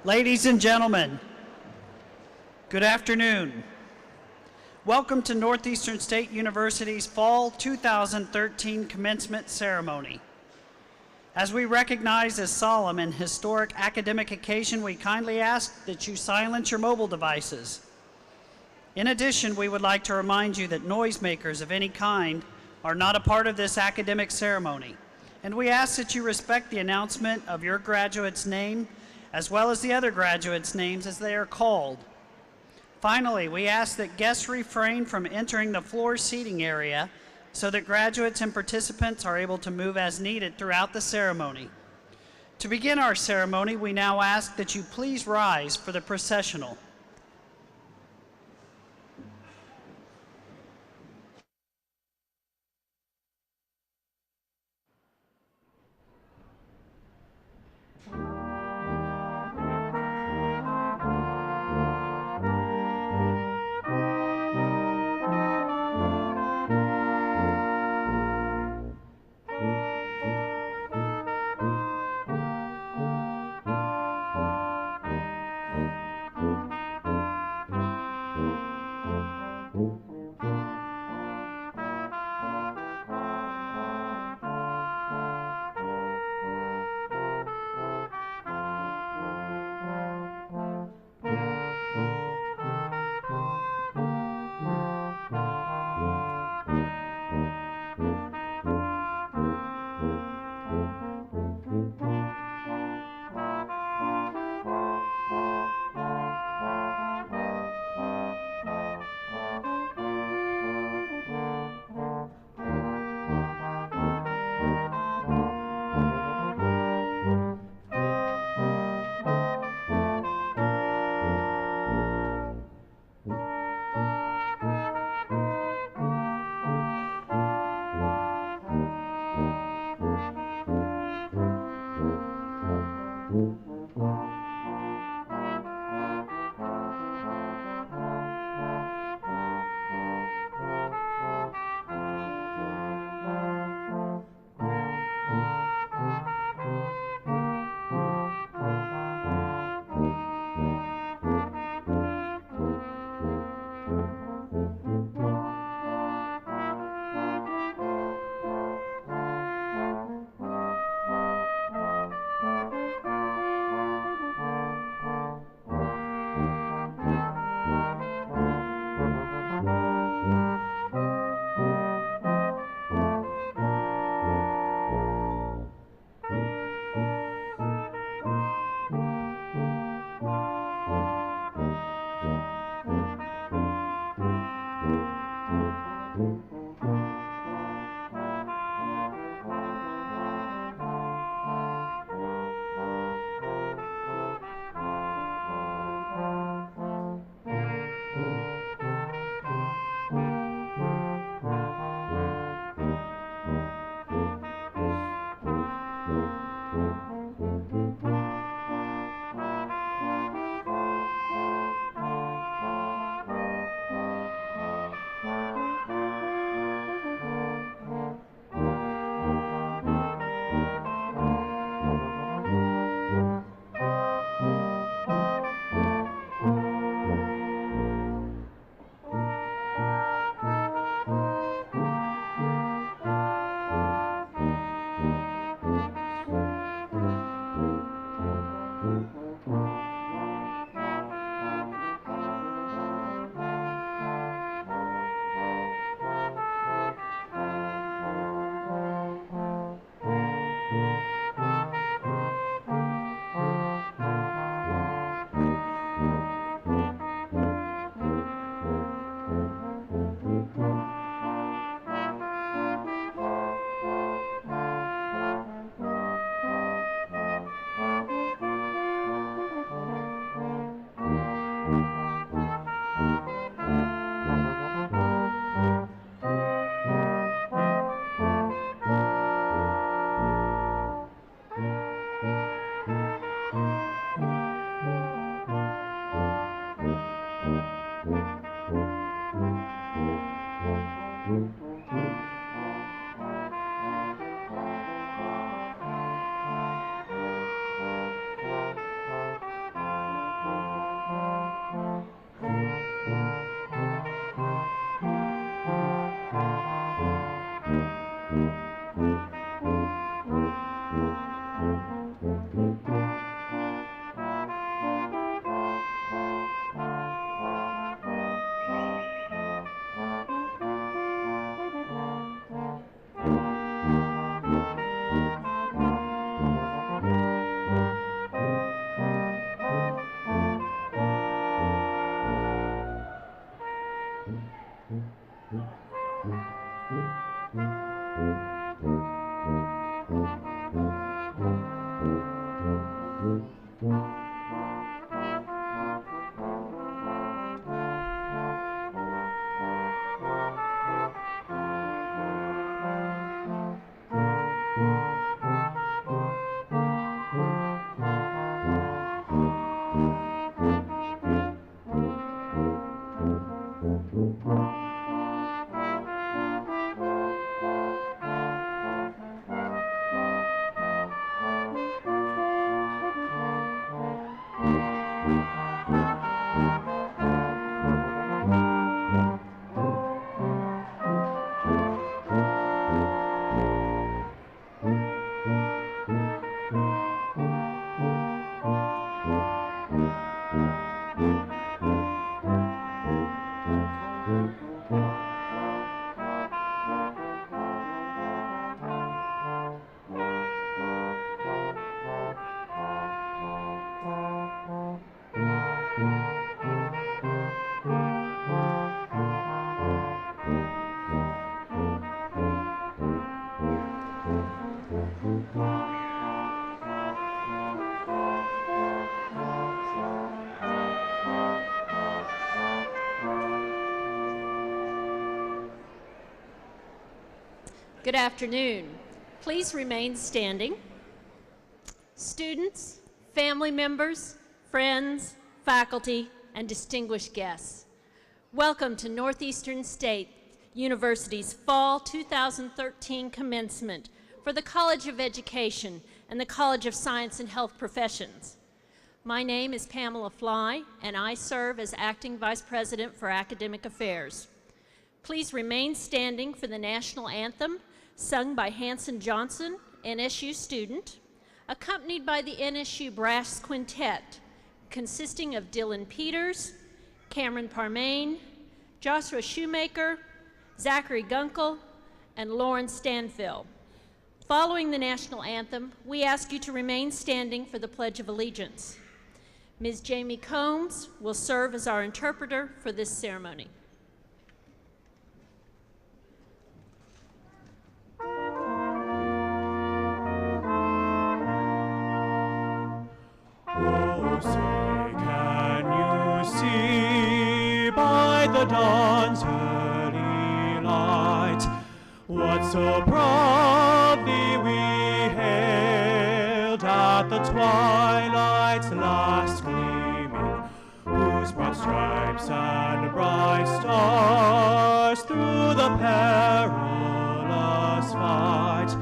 Ladies and gentlemen, good afternoon. Welcome to Northeastern State University's Fall 2013 Commencement Ceremony. As we recognize this solemn and historic academic occasion, we kindly ask that you silence your mobile devices. In addition, we would like to remind you that noisemakers of any kind are not a part of this academic ceremony, and we ask that you respect the announcement of your graduate's name as well as the other graduates' names as they are called. Finally, we ask that guests refrain from entering the floor seating area so that graduates and participants are able to move as needed throughout the ceremony. To begin our ceremony, we now ask that you please rise for the processional. Good afternoon. Please remain standing. Students, family members, friends, faculty, and distinguished guests, welcome to Northeastern State University's Fall 2013 Commencement for the College of Education and the College of Science and Health Professions. My name is Pamela Fly, and I serve as Acting Vice President for Academic Affairs. Please remain standing for the National Anthem, sung by Hanson Johnson, NSU student, accompanied by the NSU Brass Quintet, consisting of Dylan Peters, Cameron Parmain, Joshua Shoemaker, Zachary Gunkel, and Lauren Stanfill. Following the National Anthem, we ask you to remain standing for the Pledge of Allegiance. Ms. Jamie Combs will serve as our interpreter for this ceremony. Say, can you see by the dawn's early light what so proudly we hailed at the twilight's last gleaming, whose broad stripes and bright stars through the perilous fight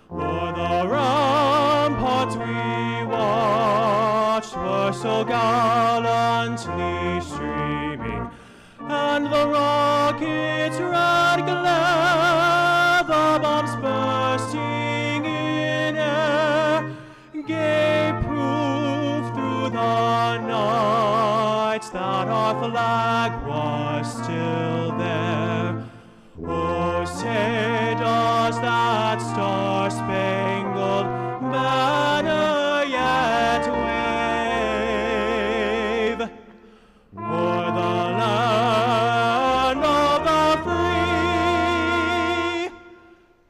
o'er the ramparts we watched were so gallantly streaming, and the rockets' red glare, the bombs bursting in air, gave proof through the night that our flag was still there. Oh, say does that star-spangled banner yet wave o'er the land of the free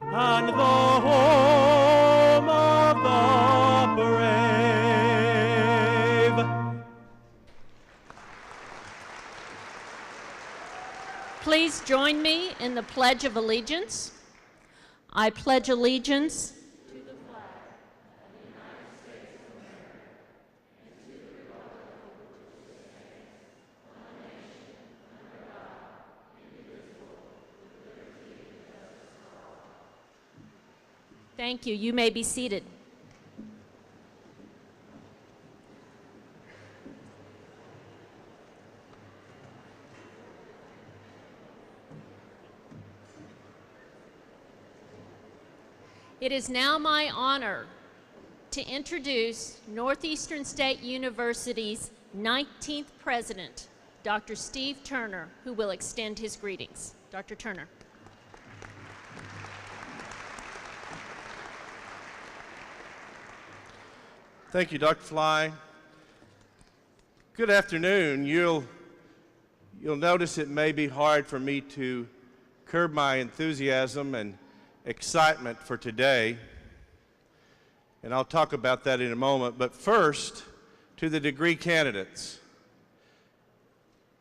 and the home of the brave? Please join me in the Pledge of Allegiance. I pledge allegiance to the flag of the United States of America and to the republic for which it stands, one nation, under God, indivisible, with liberty and justice for all. Thank you. You may be seated. It is now my honor to introduce Northeastern State University's 19th president, Dr. Steve Turner, who will extend his greetings. Dr. Turner. Thank you, Dr. Fly. Good afternoon. You'll notice it may be hard for me to curb my enthusiasm and excitement for today, and I'll talk about that in a moment. But first, to the degree candidates,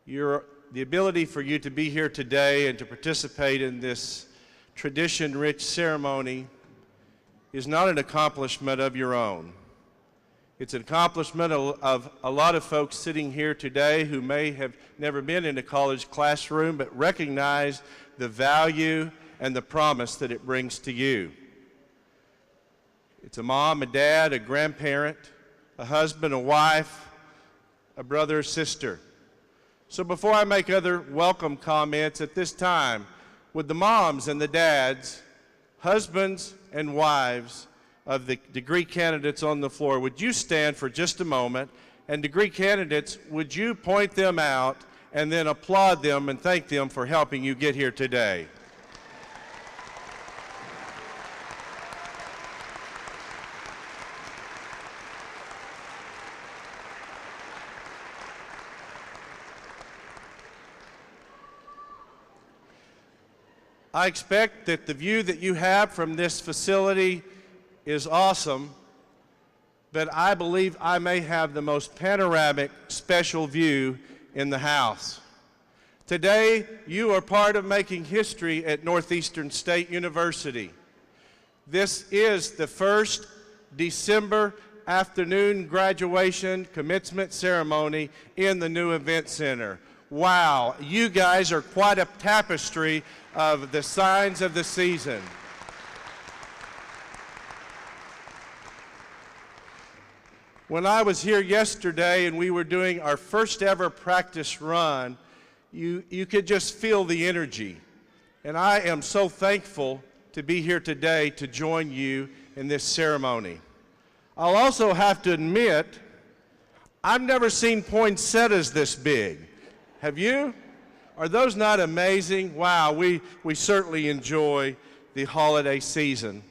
the ability for you to be here today and to participate in this tradition-rich ceremony is not an accomplishment of your own. It's an accomplishment of a lot of folks sitting here today who may have never been in a college classroom but recognize the value and the promise that it brings to you. It's a mom, a dad, a grandparent, a husband, a wife, a brother, a sister. So before I make other welcome comments at this time, would the moms and the dads, husbands and wives of the degree candidates on the floor, would you stand for just a moment? And degree candidates, would you point them out and then applaud them and thank them for helping you get here today? I expect that the view that you have from this facility is awesome, but I believe I may have the most panoramic special view in the house. Today, you are part of making history at Northeastern State University. This is the first December afternoon graduation commencement ceremony in the new event center. Wow, you guys are quite a tapestry of the signs of the season. When I was here yesterday and we were doing our first ever practice run, you could just feel the energy. And I am so thankful to be here today to join you in this ceremony. I'll also have to admit, I've never seen poinsettias this big. Have you? Are those not amazing? Wow, we certainly enjoy the holiday season.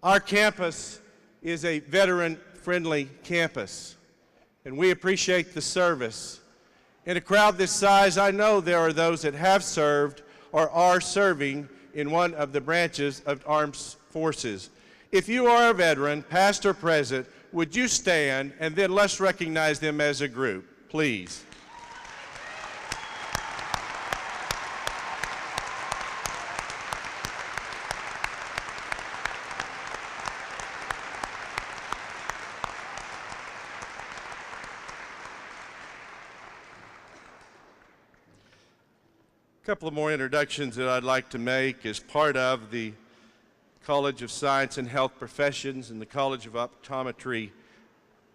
Our campus is a veteran-friendly campus, and we appreciate the service. In a crowd this size, I know there are those that have served or are serving in one of the branches of armed forces. If you are a veteran, past or present, would you stand and then let's recognize them as a group, please. A couple of more introductions that I'd like to make as part of the College of Science and Health Professions and the College of Optometry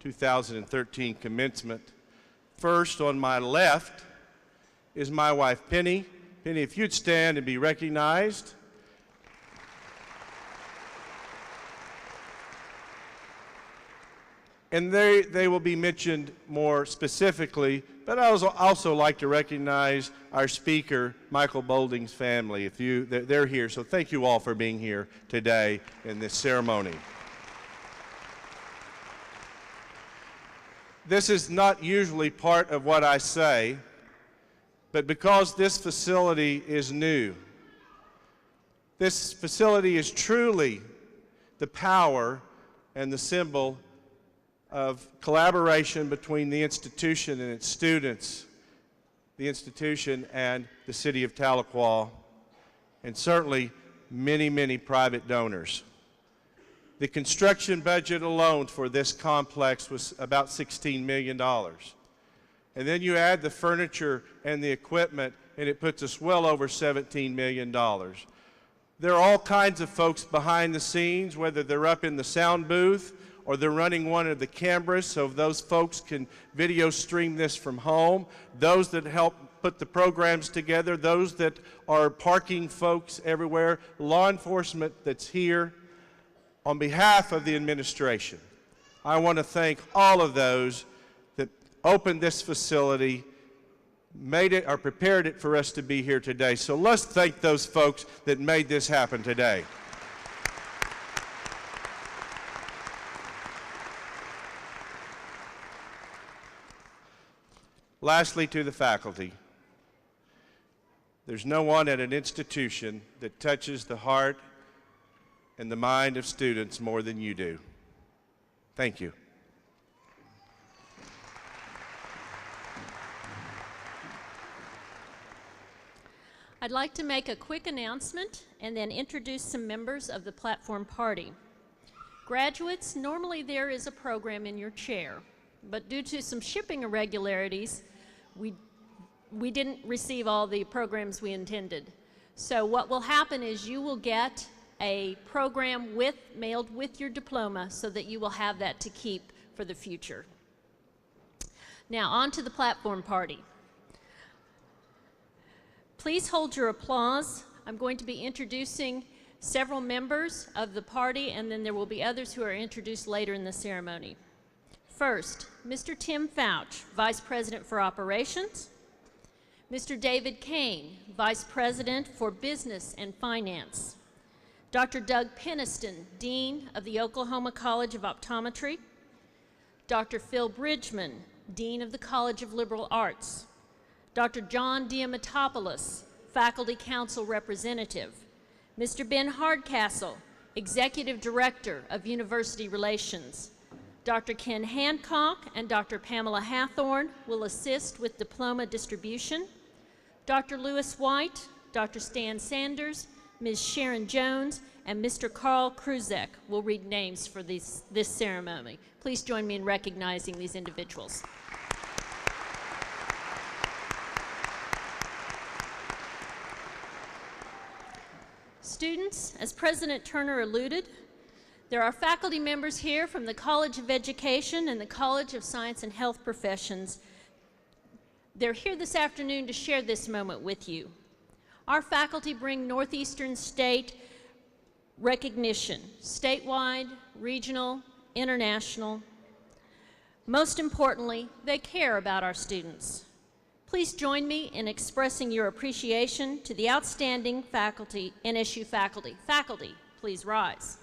2013 commencement. First, on my left is my wife, Penny. Penny, if you'd stand and be recognized. And they will be mentioned more specifically, but I would also like to recognize our speaker, Michael Bolding's family. They're here, so thank you all for being here today in this ceremony. This is not usually part of what I say, but because this facility is new, this facility is truly the power and the symbol of collaboration between the institution and its students, the institution and the city of Tahlequah, and certainly many, many private donors. The construction budget alone for this complex was about $16 million. And then you add the furniture and the equipment, and it puts us well over $17 million. There are all kinds of folks behind the scenes, whether they're up in the sound booth or they're running one of the cameras so those folks can video stream this from home, those that help put the programs together, those that are parking folks everywhere, law enforcement that's here. On behalf of the administration, I want to thank all of those that opened this facility, made it or prepared it for us to be here today. So let's thank those folks that made this happen today. Lastly, to the faculty, there's no one at an institution that touches the heart and the mind of students more than you do. Thank you. I'd like to make a quick announcement and then introduce some members of the platform party. Graduates, normally there is a program in your chair, but due to some shipping irregularities, we didn't receive all the programs we intended. So what will happen is you will get a program mailed with your diploma so that you will have that to keep for the future. Now on to the platform party. Please hold your applause. I'm going to be introducing several members of the party, and then there will be others who are introduced later in the ceremony. First, Mr. Tim Fouch, Vice President for Operations. Mr. David Kane, Vice President for Business and Finance. Dr. Doug Peniston, Dean of the Oklahoma College of Optometry. Dr. Phil Bridgman, Dean of the College of Liberal Arts. Dr. John Diamatopoulos, Faculty Council Representative. Mr. Ben Hardcastle, Executive Director of University Relations. Dr. Ken Hancock and Dr. Pamela Hathorn will assist with diploma distribution. Dr. Lewis White, Dr. Stan Sanders, Ms. Sharon Jones, and Mr. Carl Kruzek will read names for this ceremony. Please join me in recognizing these individuals. Students, as President Turner alluded, there are faculty members here from the College of Education and the College of Science and Health Professions. They're here this afternoon to share this moment with you. Our faculty bring Northeastern State recognition, statewide, regional, international. Most importantly, they care about our students. Please join me in expressing your appreciation to the outstanding faculty, NSU faculty. Faculty, please rise.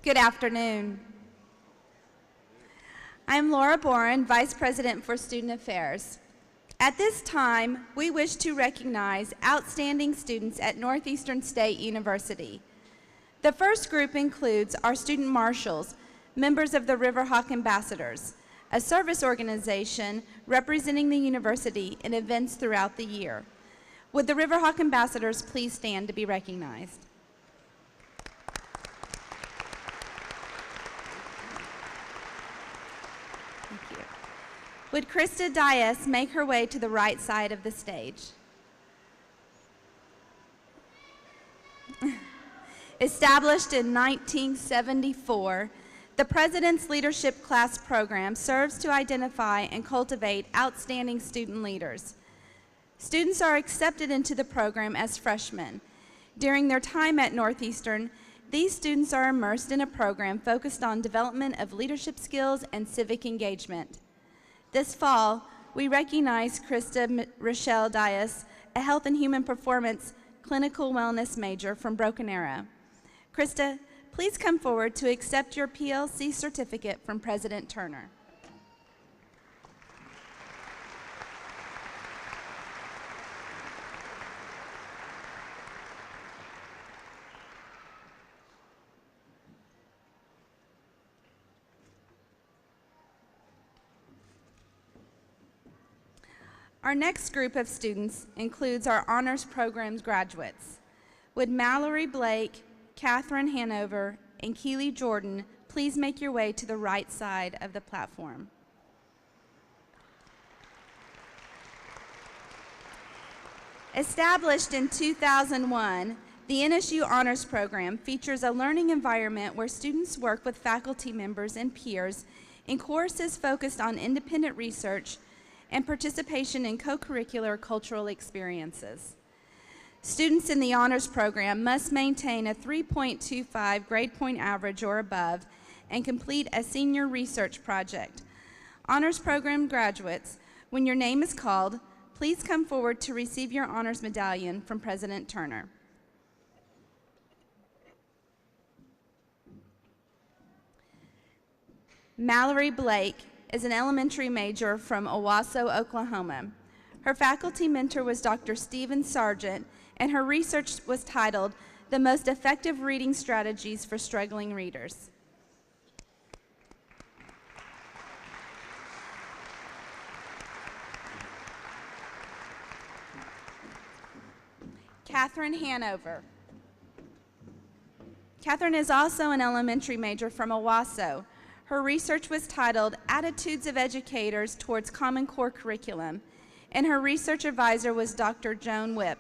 Good afternoon. I'm Laura Boren, Vice President for Student Affairs. At this time, we wish to recognize outstanding students at Northeastern State University. The first group includes our student marshals, members of the Riverhawk Ambassadors, a service organization representing the university in events throughout the year. Would the Riverhawk Ambassadors please stand to be recognized? Would Krista Dias make her way to the right side of the stage? Established in 1974, the President's Leadership Class Program serves to identify and cultivate outstanding student leaders. Students are accepted into the program as freshmen. During their time at Northeastern, these students are immersed in a program focused on development of leadership skills and civic engagement. This fall, we recognize Krista Rochelle Dias, a Health and Human Performance Clinical Wellness major from Broken Arrow. Krista, please come forward to accept your PLC certificate from President Turner. Our next group of students includes our honors programs graduates. Would Mallory Blake, Catherine Hanover, and Keely Jordan please make your way to the right side of the platform? Established in 2001, the NSU Honors Program features a learning environment where students work with faculty members and peers in courses focused on independent research and participation in co-curricular cultural experiences. Students in the honors program must maintain a 3.25 grade point average or above and complete a senior research project. Honors program graduates, when your name is called, please come forward to receive your honors medallion from President Turner. Mallory Blake is an elementary major from Owasso, Oklahoma. Her faculty mentor was Dr. Stephen Sargent, and her research was titled, "The Most Effective Reading Strategies for Struggling Readers." Catherine Hanover. Catherine is also an elementary major from Owasso. Her research was titled Attitudes of Educators Towards Common Core Curriculum, and her research advisor was Dr. Joan Whipp.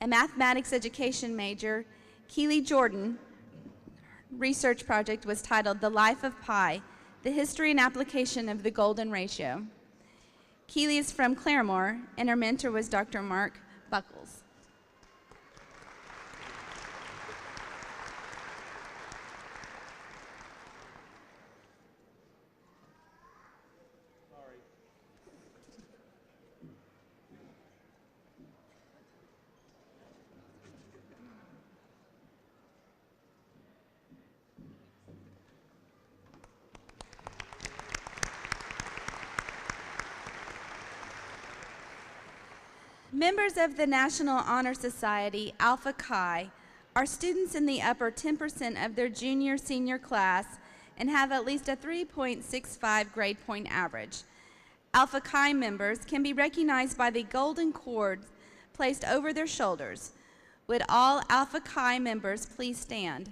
A mathematics education major, Keely Jordan, research project was titled The Life of Pi, The History and Application of the Golden Ratio. Keely is from Claremore, and her mentor was Dr. Mark Buckles. Members of the National Honor Society, Alpha Chi, are students in the upper 10% of their junior-senior class and have at least a 3.65 grade point average. Alpha Chi members can be recognized by the golden cord placed over their shoulders. Would all Alpha Chi members please stand?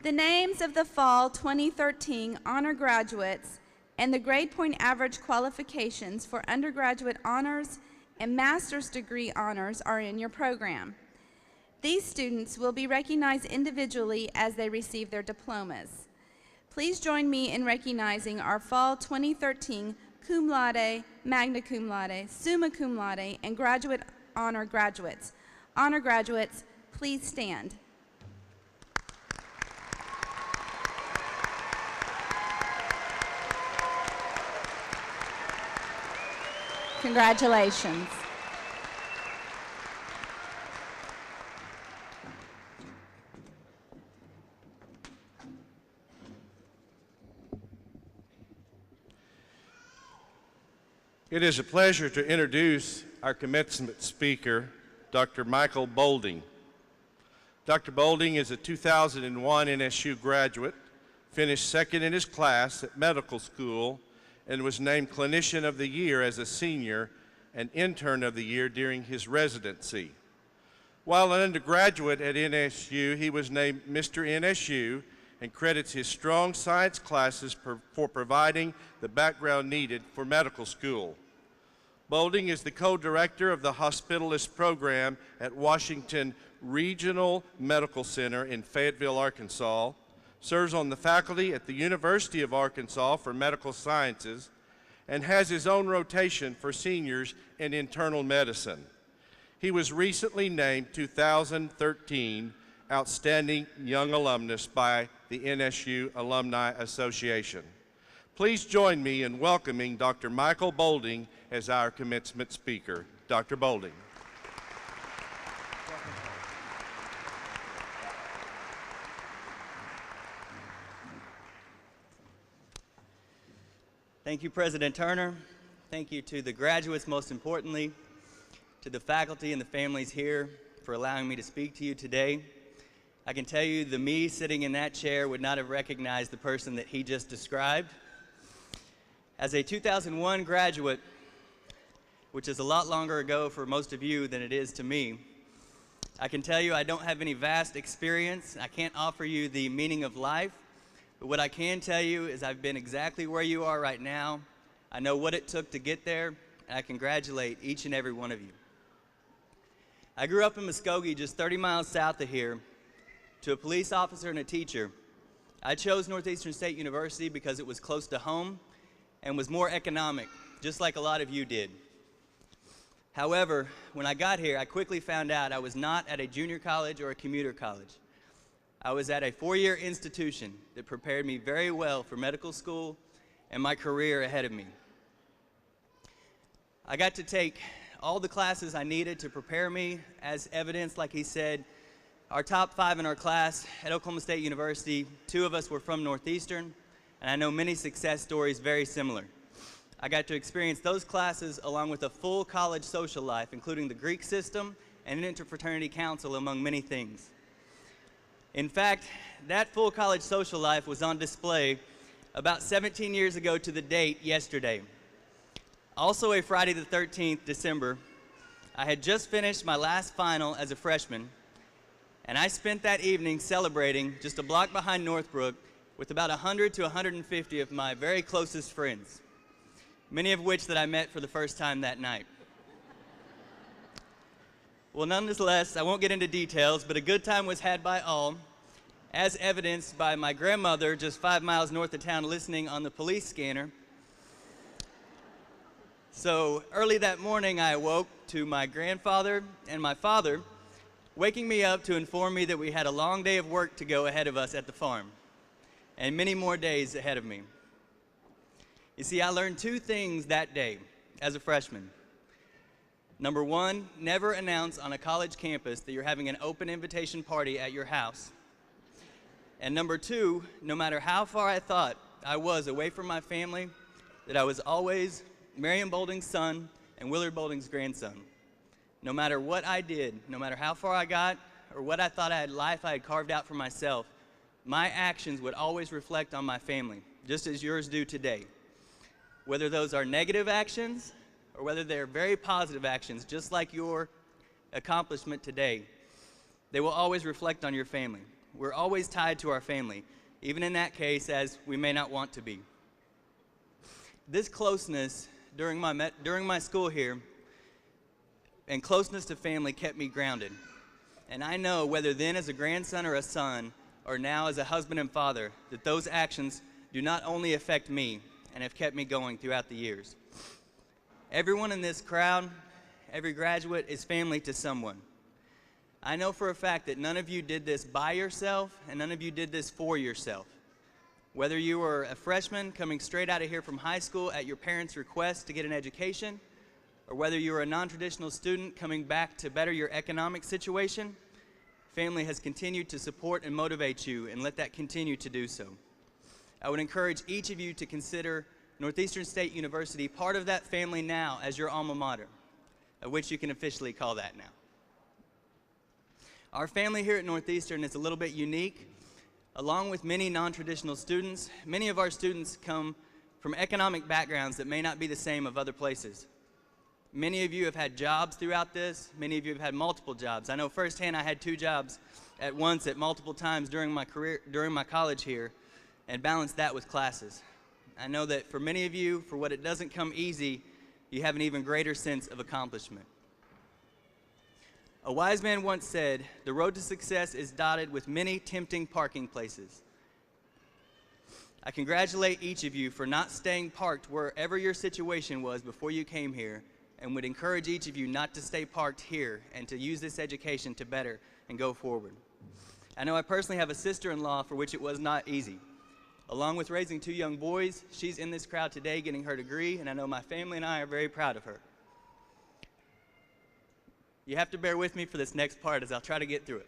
The names of the Fall 2013 honor graduates and the grade point average qualifications for undergraduate honors and master's degree honors are in your program. These students will be recognized individually as they receive their diplomas. Please join me in recognizing our Fall 2013 cum laude, magna cum laude, summa cum laude, and graduate honor graduates. Honor graduates, please stand. Congratulations. It is a pleasure to introduce our commencement speaker, Dr. Michael Boulding. Dr. Boulding is a 2001 NSU graduate, finished second in his class at medical school, and was named Clinician of the Year as a senior and Intern of the Year during his residency. While an undergraduate at NSU, he was named Mr. NSU and credits his strong science classes for providing the background needed for medical school. Boulding is the co-director of the hospitalist program at Washington Regional Medical Center in Fayetteville, Arkansas, serves on the faculty at the University of Arkansas for Medical Sciences, and has his own rotation for seniors in internal medicine. He was recently named 2013 Outstanding Young Alumnus by the NSU Alumni Association. Please join me in welcoming Dr. Michael Boulding as our commencement speaker. Dr. Boulding. Thank you, President Turner. Thank you to the graduates, most importantly, to the faculty and the families here for allowing me to speak to you today. I can tell you the me sitting in that chair would not have recognized the person that he just described. As a 2001 graduate, which is a lot longer ago for most of you than it is to me, I can tell you I don't have any vast experience. I can't offer you the meaning of life. But what I can tell you is I've been exactly where you are right now. I know what it took to get there, and I congratulate each and every one of you. I grew up in Muskogee, just 30 miles south of here. To a police officer and a teacher, I chose Northeastern State University because it was close to home and was more economic, just like a lot of you did. However, when I got here, I quickly found out I was not at a junior college or a commuter college. I was at a four-year institution that prepared me very well for medical school and my career ahead of me. I got to take all the classes I needed to prepare me, as evidenced, like he said, our top 5 in our class at Oklahoma State University, 2 of us were from Northeastern, and I know many success stories very similar. I got to experience those classes along with a full college social life, including the Greek system and an interfraternity council, among many things. In fact, that full college social life was on display about 17 years ago to the date yesterday. Also a Friday the 13th, December, I had just finished my last final as a freshman, and I spent that evening celebrating just a block behind Northbrook with about 100 to 150 of my very closest friends, many of which that I met for the first time that night. Well, nonetheless, I won't get into details, but a good time was had by all, as evidenced by my grandmother just 5 miles north of town listening on the police scanner. So early that morning, I awoke to my grandfather and my father waking me up to inform me that we had a long day of work to go ahead of us at the farm, and many more days ahead of me. You see, I learned 2 things that day as a freshman. Number 1, never announce on a college campus that you're having an open invitation party at your house. And number two, no matter how far I thought I was away from my family, that I was always Marion Bolding's son and Willard Bolding's grandson. No matter what I did, no matter how far I got, or what I thought life I had carved out for myself, my actions would always reflect on my family, just as yours do today. Whether those are negative actions, or whether they're very positive actions, just like your accomplishment today, they will always reflect on your family. We're always tied to our family, even in that case as we may not want to be. This closeness during my school here and closeness to family kept me grounded. And I know whether then as a grandson or a son, or now as a husband and father, that those actions do not only affect me and have kept me going throughout the years. Everyone in this crowd, every graduate is family to someone. I know for a fact that none of you did this by yourself and none of you did this for yourself. Whether you were a freshman coming straight out of here from high school at your parents' request to get an education, or whether you were a non-traditional student coming back to better your economic situation, family has continued to support and motivate you, and let that continue to do so. I would encourage each of you to consider Northeastern State University part of that family now as your alma mater, of which you can officially call that now. Our family here at Northeastern is a little bit unique. Along with many non-traditional students, many of our students come from economic backgrounds that may not be the same of other places. Many of you have had jobs throughout this. Many of you have had multiple jobs. I know firsthand I had 2 jobs at once at multiple times during my career, during my college here, and balanced that with classes. I know that for many of you, for what it doesn't come easy, you have an even greater sense of accomplishment. A wise man once said, "The road to success is dotted with many tempting parking places." I congratulate each of you for not staying parked wherever your situation was before you came here, and would encourage each of you not to stay parked here and to use this education to better and go forward. I know I personally have a sister-in-law for which it was not easy. Along with raising 2 young boys, she's in this crowd today getting her degree, and I know my family and I are very proud of her. You have to bear with me for this next part as I'll try to get through it.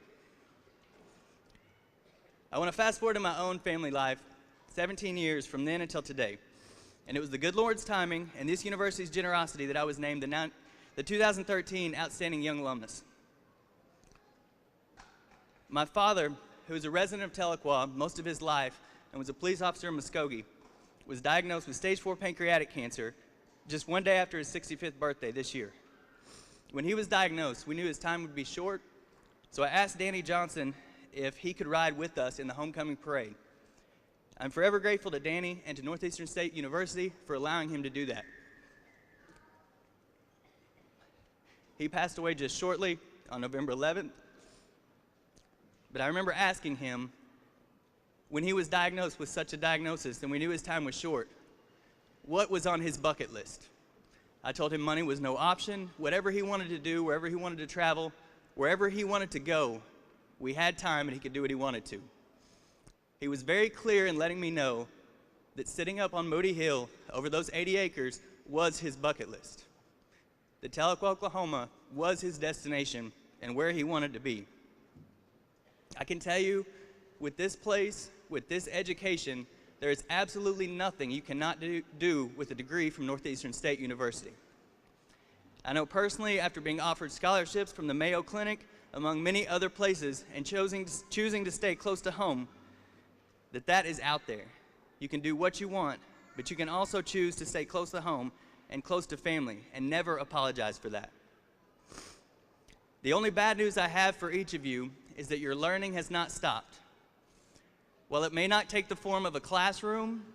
I want to fast forward to my own family life, 17 years from then until today. And it was the good Lord's timing and this university's generosity that I was named the 2013 Outstanding Young Alumnus. My father, who was a resident of Tahlequah most of his life and was a police officer in Muskogee, was diagnosed with stage 4 pancreatic cancer just one day after his 65th birthday this year. When he was diagnosed, we knew his time would be short, so I asked Danny Johnson if he could ride with us in the homecoming parade. I'm forever grateful to Danny and to Northeastern State University for allowing him to do that. He passed away just shortly on November 11th, but I remember asking him, when he was diagnosed with such a diagnosis and we knew his time was short, what was on his bucket list? I told him money was no option. Whatever he wanted to do, wherever he wanted to travel, wherever he wanted to go, we had time and he could do what he wanted to. He was very clear in letting me know that sitting up on Moody Hill over those 80 acres was his bucket list. That Tahlequah, Oklahoma was his destination and where he wanted to be. I can tell you, with this place, with this education, there is absolutely nothing you cannot do with a degree from Northeastern State University. I know personally, after being offered scholarships from the Mayo Clinic, among many other places, and choosing to stay close to home, that is out there. You can do what you want, but you can also choose to stay close to home and close to family, and never apologize for that. The only bad news I have for each of you is that your learning has not stopped. While it may not take the form of a classroom,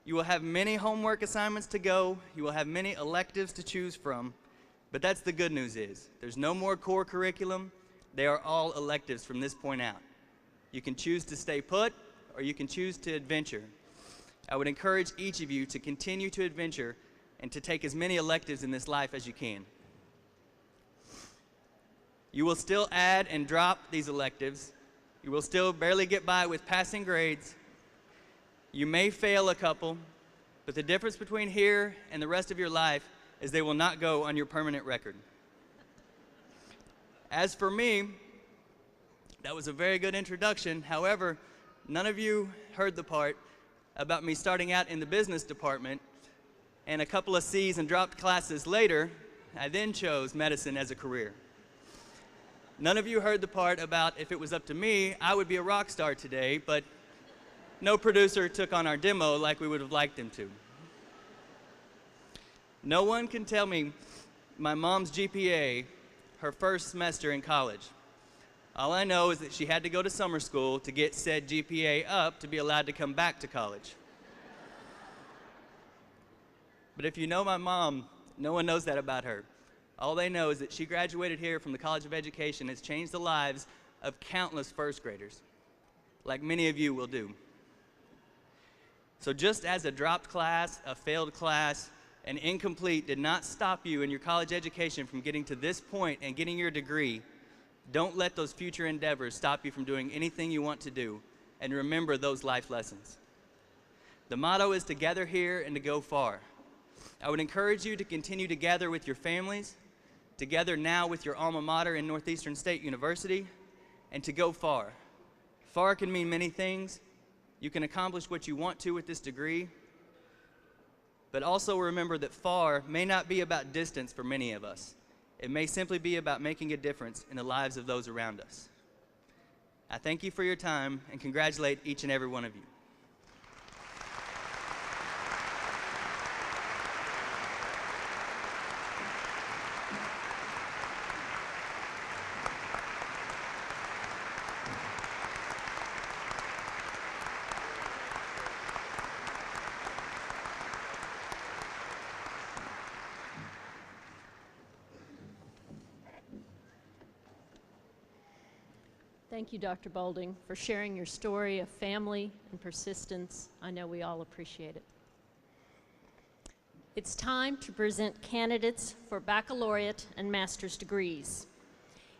you will have many homework assignments to go, you will have many electives to choose from, but that's the good news is, there's no more core curriculum, they are all electives from this point out. You can choose to stay put, or you can choose to adventure. I would encourage each of you to continue to adventure and to take as many electives in this life as you can. You will still add and drop these electives. You will still barely get by with passing grades. You may fail a couple, but the difference between here and the rest of your life is they will not go on your permanent record. As for me, that was a very good introduction. However, None of you heard the part about me starting out in the business department, and a couple of C's and dropped classes later, I then chose medicine as a career. None of you heard the part about if it was up to me, I would be a rock star today, but no producer took on our demo like we would have liked him to. No one can tell me my mom's GPA her first semester in college. All I know is that she had to go to summer school to get said GPA up to be allowed to come back to college. But if you know my mom, no one knows that about her. All they know is that she graduated here from the College of Education and has changed the lives of countless first graders, like many of you will do. So just as a dropped class, a failed class, an incomplete did not stop you in your college education from getting to this point and getting your degree, don't let those future endeavors stop you from doing anything you want to do, and remember those life lessons. The motto is to gather here and to go far. I would encourage you to continue to gather with your families, to gather now with your alma mater in Northeastern State University, and to go far. Far can mean many things. You can accomplish what you want to with this degree, but also remember that far may not be about distance for many of us. It may simply be about making a difference in the lives of those around us. I thank you for your time and congratulate each and every one of you. Thank you, Dr. Boulding, for sharing your story of family and persistence. I know we all appreciate it. It's time to present candidates for baccalaureate and master's degrees.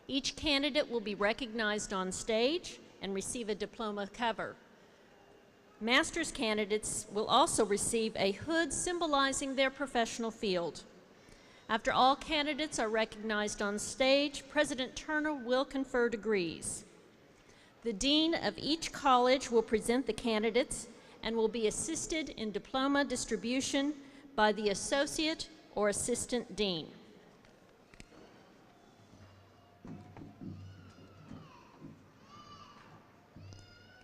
Each candidate will be recognized on stage and receive a diploma cover. Master's candidates will also receive a hood symbolizing their professional field. After all candidates are recognized on stage, President Turner will confer degrees. The dean of each college will present the candidates and will be assisted in diploma distribution by the associate or assistant dean.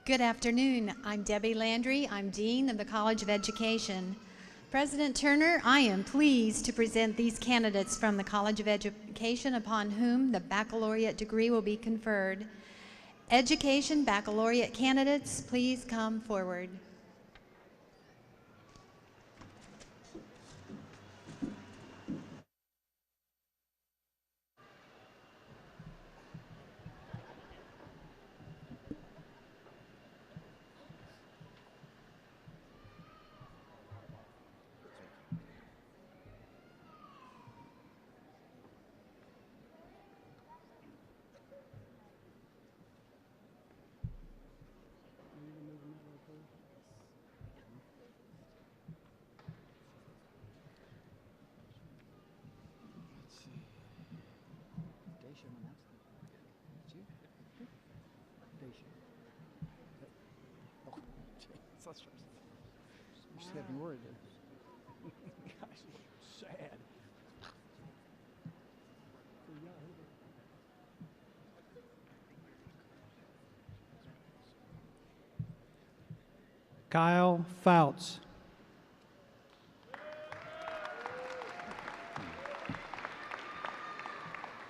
Good afternoon. I'm Debbie Landry. I'm Dean of the College of Education. President Turner, I am pleased to present these candidates from the College of Education upon whom the baccalaureate degree will be conferred. Education baccalaureate candidates, please come forward. You just had me worried there. Gosh, sad. Kyle Fouts.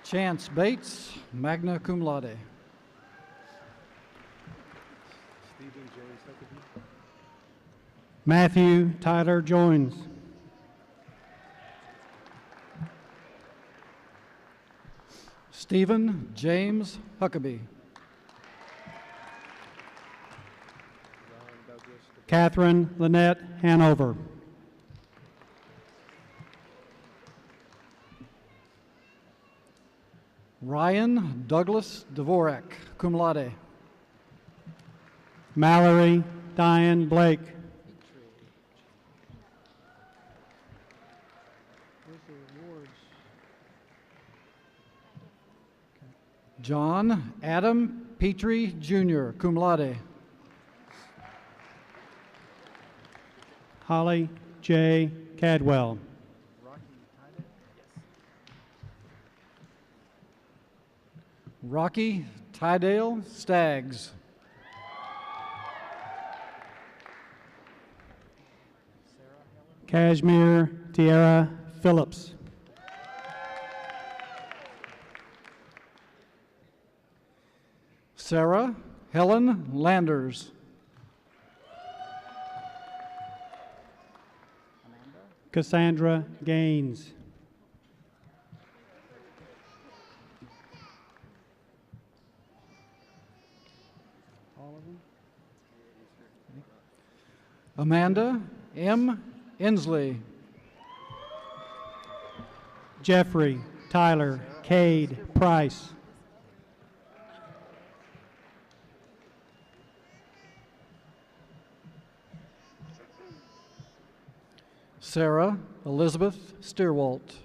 Chance Bates, magna cum laude. Matthew Tyler Joins. Stephen James Huckabee. Catherine Lynette Hanover. Ryan Douglas Dvorak, cum laude. Mallory Diane Blake. John Adam Petrie, Jr., cum laude. Holly J. Cadwell. Rocky Tydale Staggs. Kashmir Tierra Phillips. Sarah Helen Landers. Cassandra Gaines. Amanda M. Inslee. Jeffrey Tyler Cade Price. Sarah Elizabeth Steerwalt.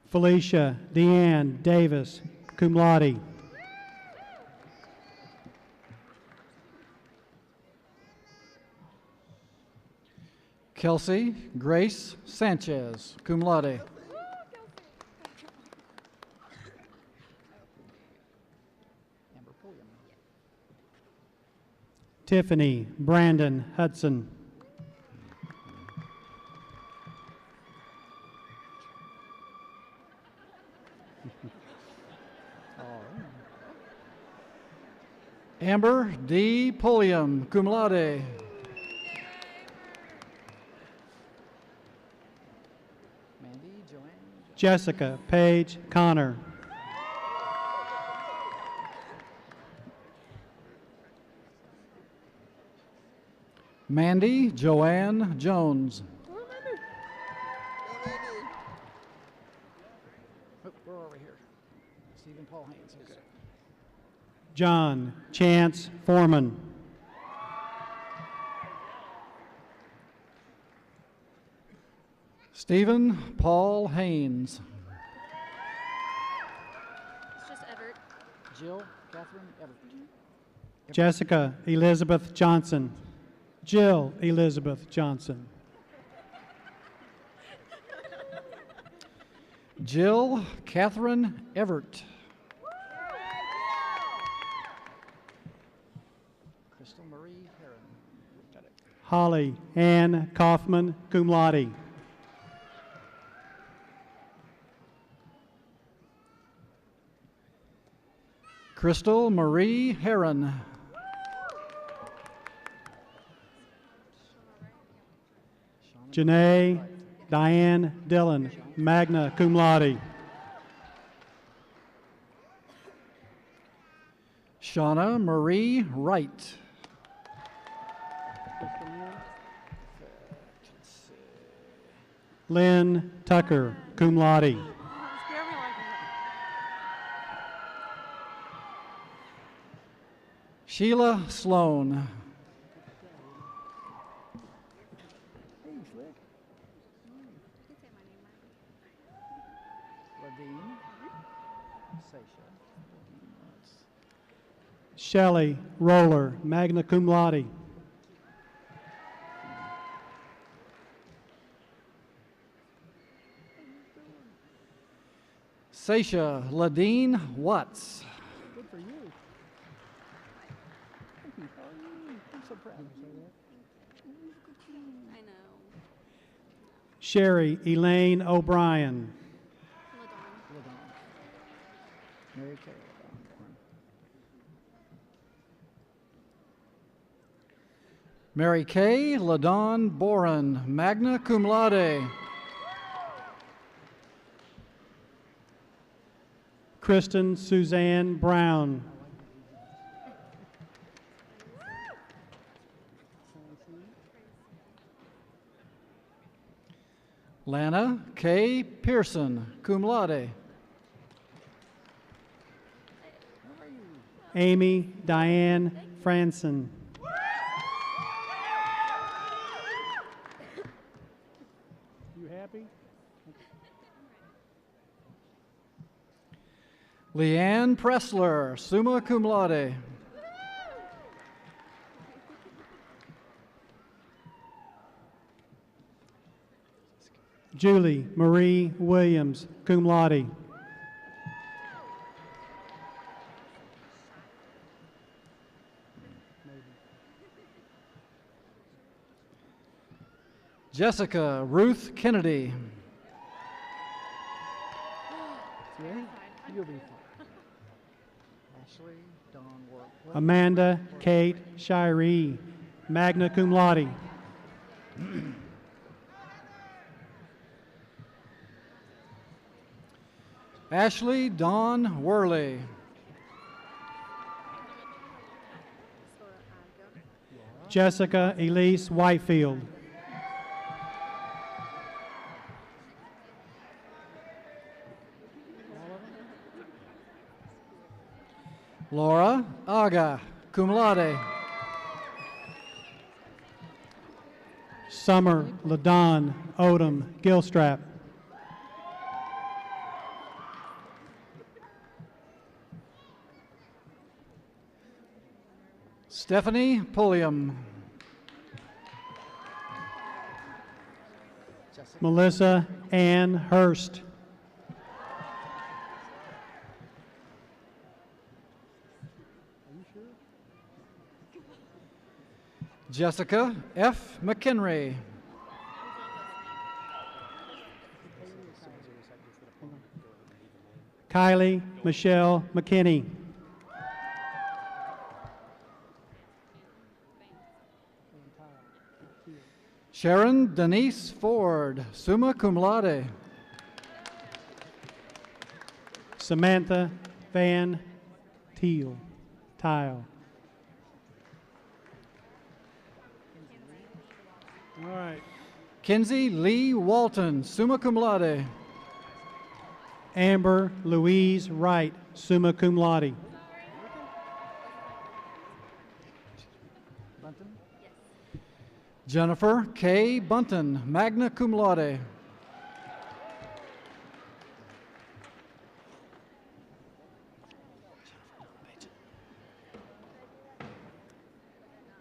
Felicia Deanne Davis, cum laude. Kelsey Grace Sanchez, cum laude. Tiffany Brandon Hudson. Amber D. Pulliam, cum laude. Jessica Paige Connor. Mandy Joanne Jones. We're over here. Stephen Paul Haynes. Okay. John Chance Foreman. Stephen Paul Haynes. It's just Everett. Jill Catherine Everett. Jessica Elizabeth Johnson. Jill Elizabeth Johnson. Jill Catherine Everett. Crystal Marie Heron. Got it. Holly Ann Kaufman, cum laude. Crystal Marie Heron. Janae Diane Dillon, magna cum laude. Shauna Marie Wright. Lynn Tucker, cum laude. Sheila Sloan. Shelley Roller, magna cum laude. Sasha Ladine Watts. Good for you. Thank you. How are you? I'm so proud. I know. Sherry Elaine O'Brien. Mary Kay. Mary Kay Ladon Boren, magna cum laude. Kristen Suzanne Brown. Lana K. Pearson, cum laude. Amy Diane Franson. You happy? Leanne Pressler, summa cum laude. Julie Marie Williams, cum laude. Jessica Ruth Kennedy. You'll be fine. Ashley, Dawn, Work. Amanda Kate Shiree, magna cum laude. Ashley Dawn Worley. Jessica Elise Whitefield. Laura Aga, cum laude. Summer LaDon Odom Gilstrap. Stephanie Pulliam. Melissa Ann Hurst. Jessica F. McHenry. Kylie Michelle McKinney. Sharon Denise Ford, summa cum laude. Samantha Van Tile. All right. Kinsey Lee Walton, summa cum laude. Amber Louise Wright, summa cum laude. Jennifer K. Bunton, magna cum laude.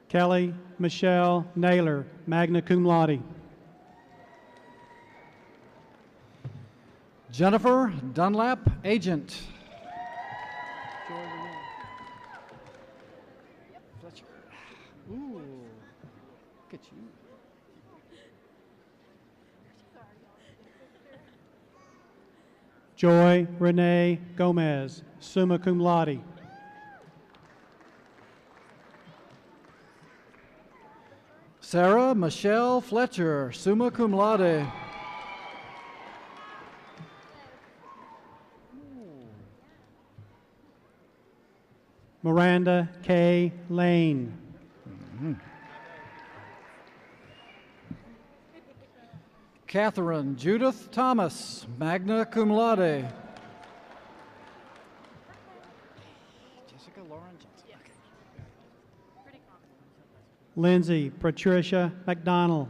Kelly Michelle Naylor, magna cum laude. Jennifer Dunlap, agent. Ooh, look at you. Joy Renee Gomez, summa cum laude. Sarah Michelle Fletcher, summa cum laude. Miranda K. Lane. Catherine Judith Thomas, magna cum laude. Jessica Lauren Johnson. Okay. Lindsay Patricia McDonald.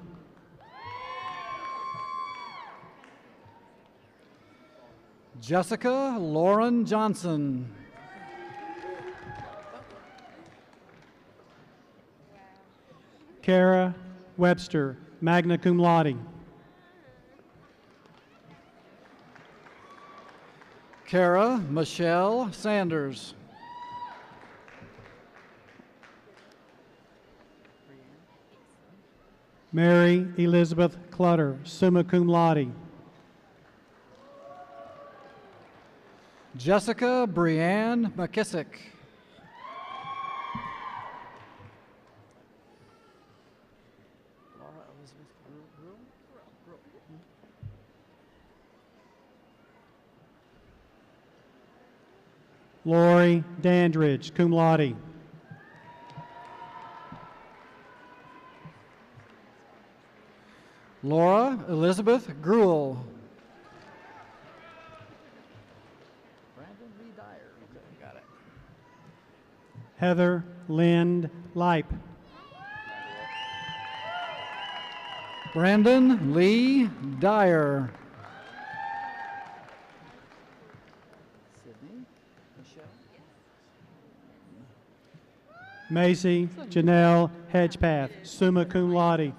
Jessica Lauren Johnson. Kara Webster, magna cum laude. Kara Michelle Sanders. Mary Elizabeth Clutter, summa cum laude. Jessica Brianne McKissick. Laura Elizabeth Brew. Lori Dandridge, cum laude. Laura Elizabeth Gruel. Brandon V. Dyer. Okay, got it. Heather Lind Lipe. Brandon Lee Dyer. Sydney. Macy Janelle Hedgepath, summa cum laude.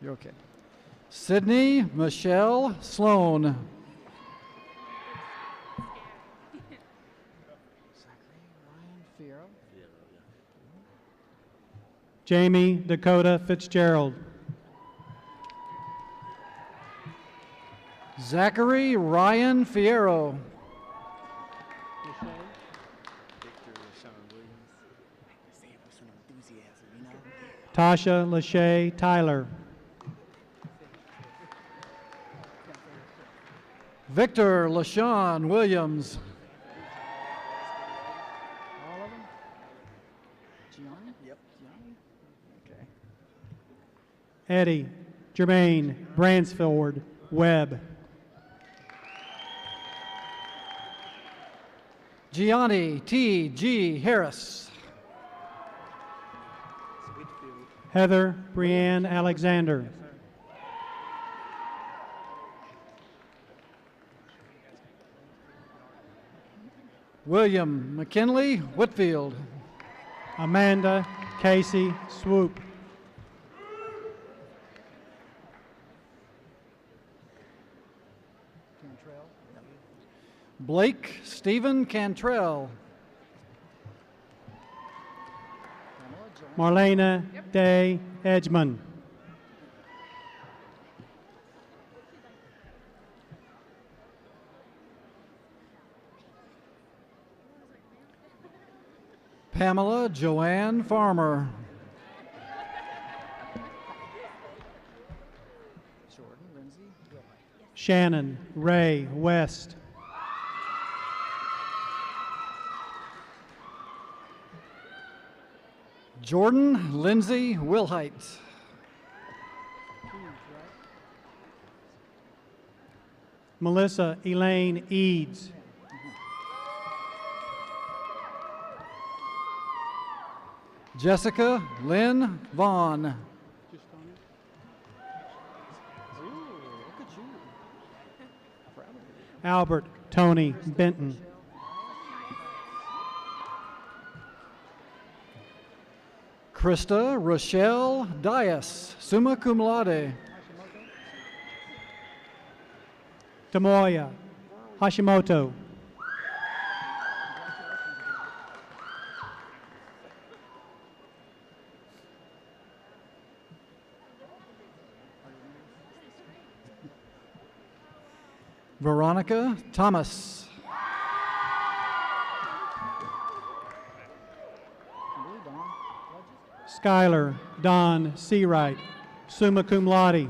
You're okay. Sydney Michelle Sloan. Jamie Dakota Fitzgerald. Zachary Ryan Fierro. Tasha Lachey Tyler. Victor LaShawn Williams. All of them? Gianni? Yep. Gianni? Okay. Eddie Jermaine Bransford Webb. Gianni T.G. Harris. Heather Brianne Alexander. William McKinley Whitfield. Amanda Casey Swoop. Cantrell? Blake Stephen Cantrell. Marlena Day Edgman. Pamela Joanne Farmer. Jordan, Lindsay, Will. Shannon Ray West. Jordan Lindsay Wilhite. Melissa Elaine Eads. Jessica Lynn Vaughn. Albert Tony Benton. Krista Rochelle Dias, summa cum laude. Tamoya Hashimoto. Veronica Thomas. Skylar Don Seawright, summa cum laude.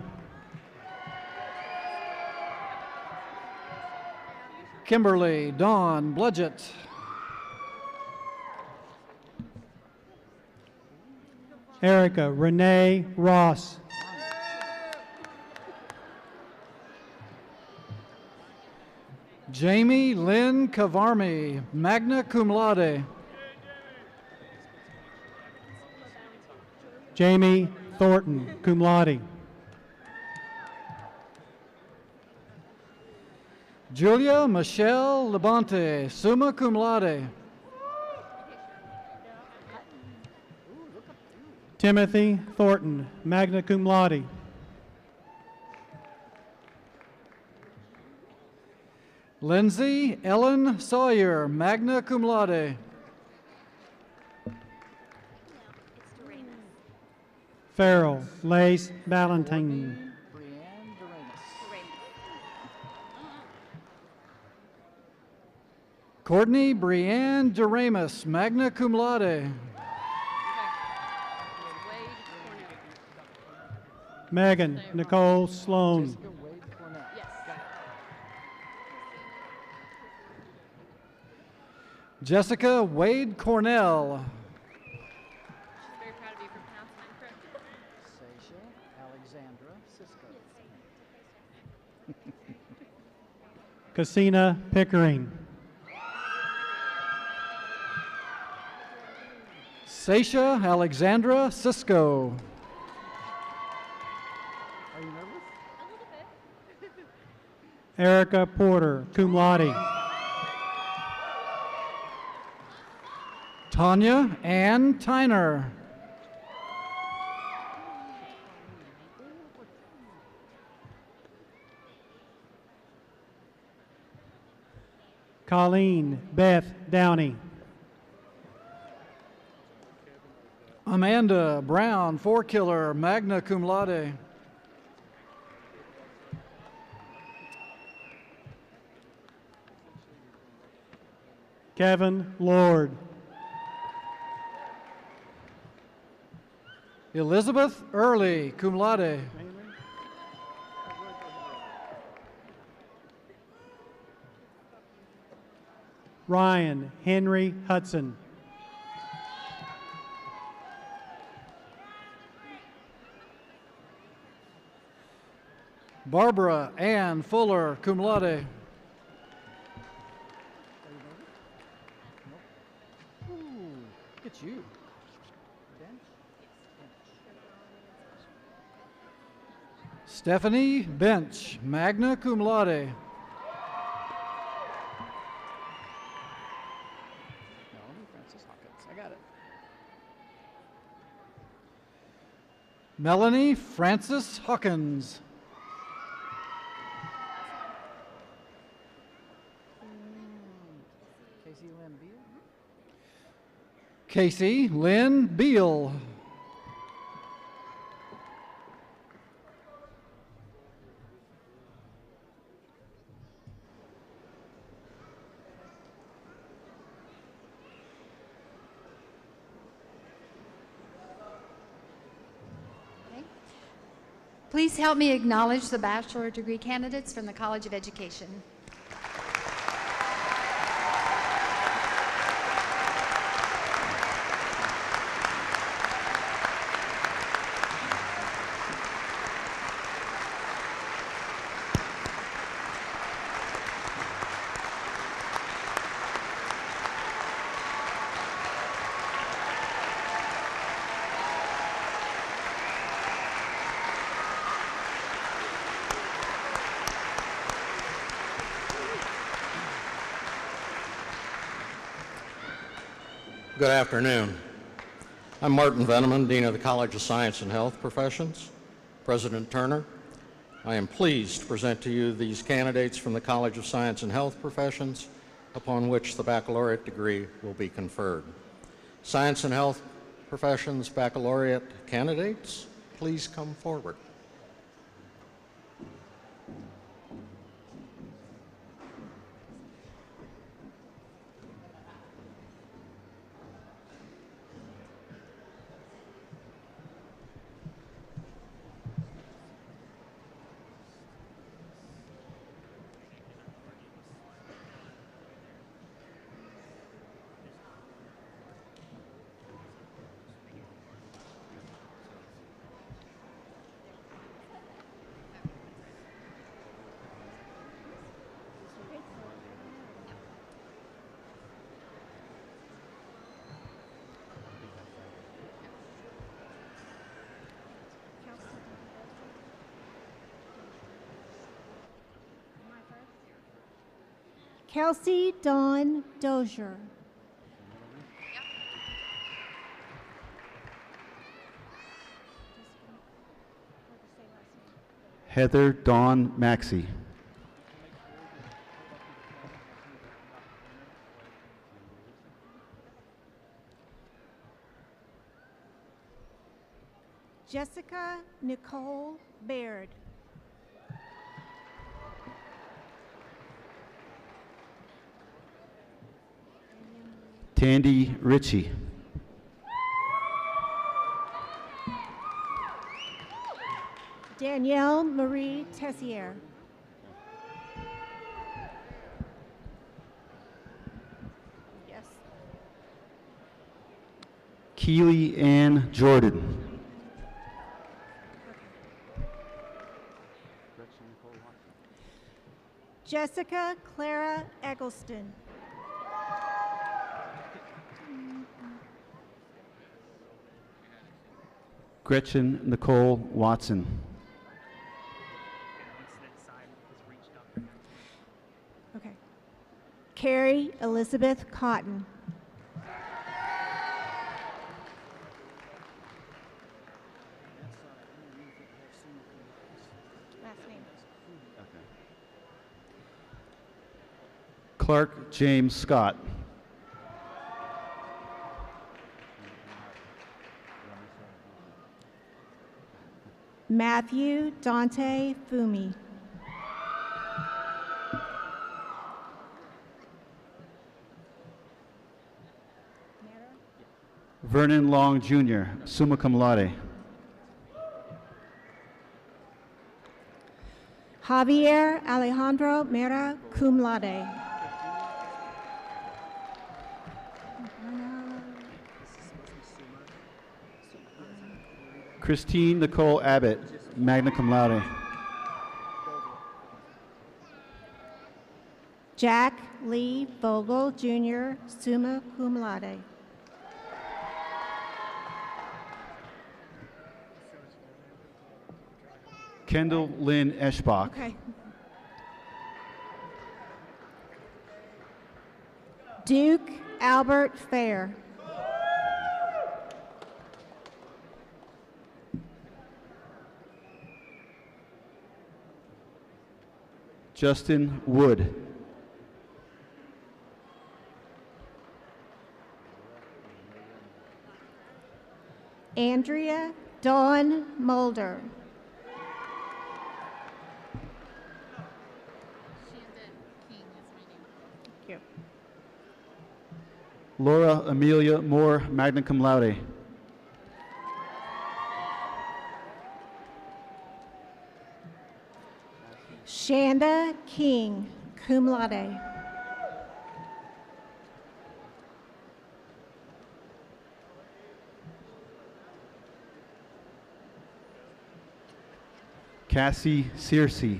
Kimberly Dawn Bludgett. Erica Renee Ross. Jamie Lynn Kavarmi, magna cum laude. Jamie Thornton, cum laude. Julia Michelle Labonte, summa cum laude. Timothy Thornton, magna cum laude. Lindsay Ellen Sawyer, magna cum laude. Farrell Lace Valentine. Courtney Brianne Doremus, magna cum laude. Megan Nicole Sloan. Jessica Wade Cornell. Very proud of you for pronouncing that correctly. Seisha Alexandra Cisco. Cassina Pickering. Seisha Alexandra Cisco. Are you nervous? A little bit. Erica Porter, cum laude. Tanya Ann Tyner. Colleen Beth Downey. Amanda Brown Forkiller, magna cum laude. Kevin Lord. Elizabeth Early, cum laude. Ryan Henry Hudson. Barbara Ann Fuller, cum laude. Ooh, look at you. Stephanie Bench, magna cum laude. Melanie Frances Hawkins. Casey Lynn Beal. Please help me acknowledge the bachelor degree candidates from the College of Education. Good afternoon. I'm Martin Veneman, Dean of the College of Science and Health Professions. President Turner, I am pleased to present to you these candidates from the College of Science and Health Professions upon which the baccalaureate degree will be conferred. Science and Health Professions baccalaureate candidates, please come forward. Kelsey Dawn Dozier. Heather Dawn Maxey. Jessica Nicole Baird. Tandy Ritchie. Danielle Marie Tessier. Yes. Keely Ann Jordan. Jessica Clara Eggleston. Gretchen Nicole Watson. Okay. Carrie Elizabeth Cotton. last name. Clark James Scott. Matthew Dante Fumi. Vernon Long Jr., summa cum laude. Javier Alejandro Mera, cum laude. Christine Nicole Abbott, magna cum laude. Jack Lee Vogel, Jr., summa cum laude. Kendall Lynn Eschbach. Okay. Duke Albert Fair. Justin Wood. Andrea Dawn Mulder. Thank you. Laura Amelia Moore, magna cum laude. Shanda King, cum laude. Cassie Searcy.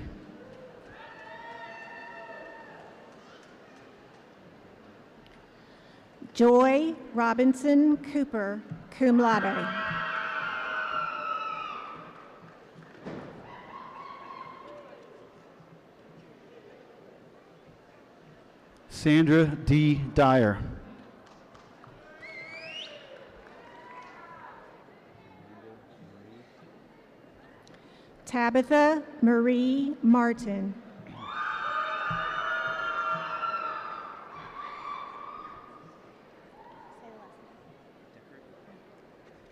Joy Robinson Cooper, cum laude. Sandra D. Dyer. Tabitha Marie Martin.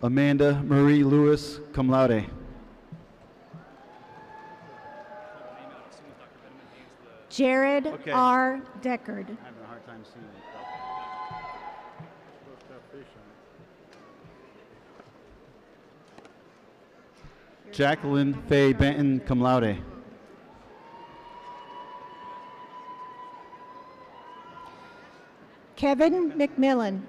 Amanda Marie Lewis, cum laude. Jared Okay. R. Deckard. I'm having a hard time seeing it. Jacqueline Faye Benton, cum laude. Kevin McMillan.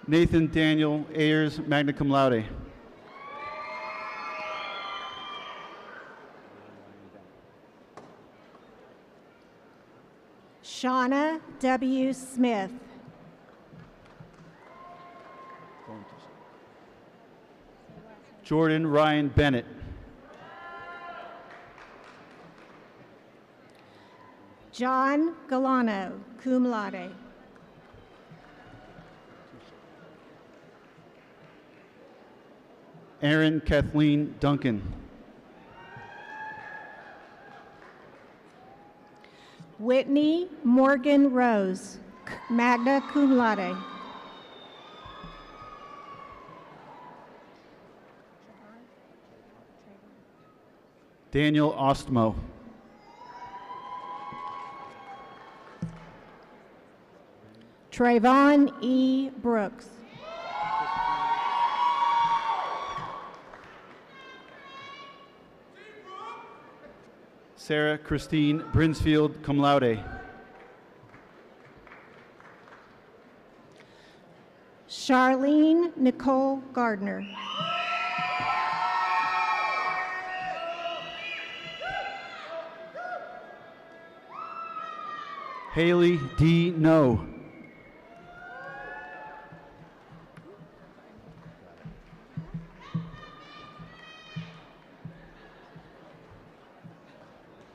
Nathan Daniel Ayers, magna cum laude. Shauna W. Smith. Jordan Ryan Bennett. John Galano, cum laude. Aaron Kathleen Duncan. Whitney Morgan Rose, magna cum laude. Daniel Ostmo. Trayvon E. Brooks. Sarah Christine Brinsfield, cum laude. Charlene Nicole Gardner. Haley D. No.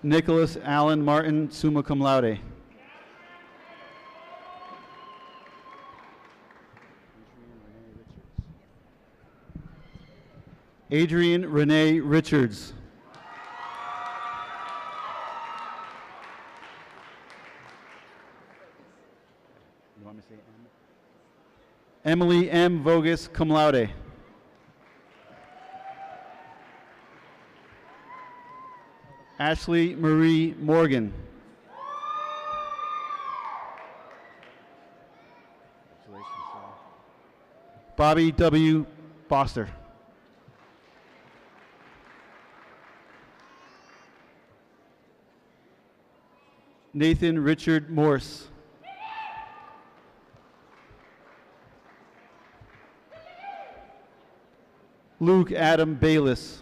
Nicholas Allen Martin, summa cum laude. Adrian Renee Richards. You want me to say Emily M. Vogus, cum laude. Ashley Marie Morgan. Congratulations, sir. Bobby W. Foster. Nathan Richard Morse. Luke Adam Bayless.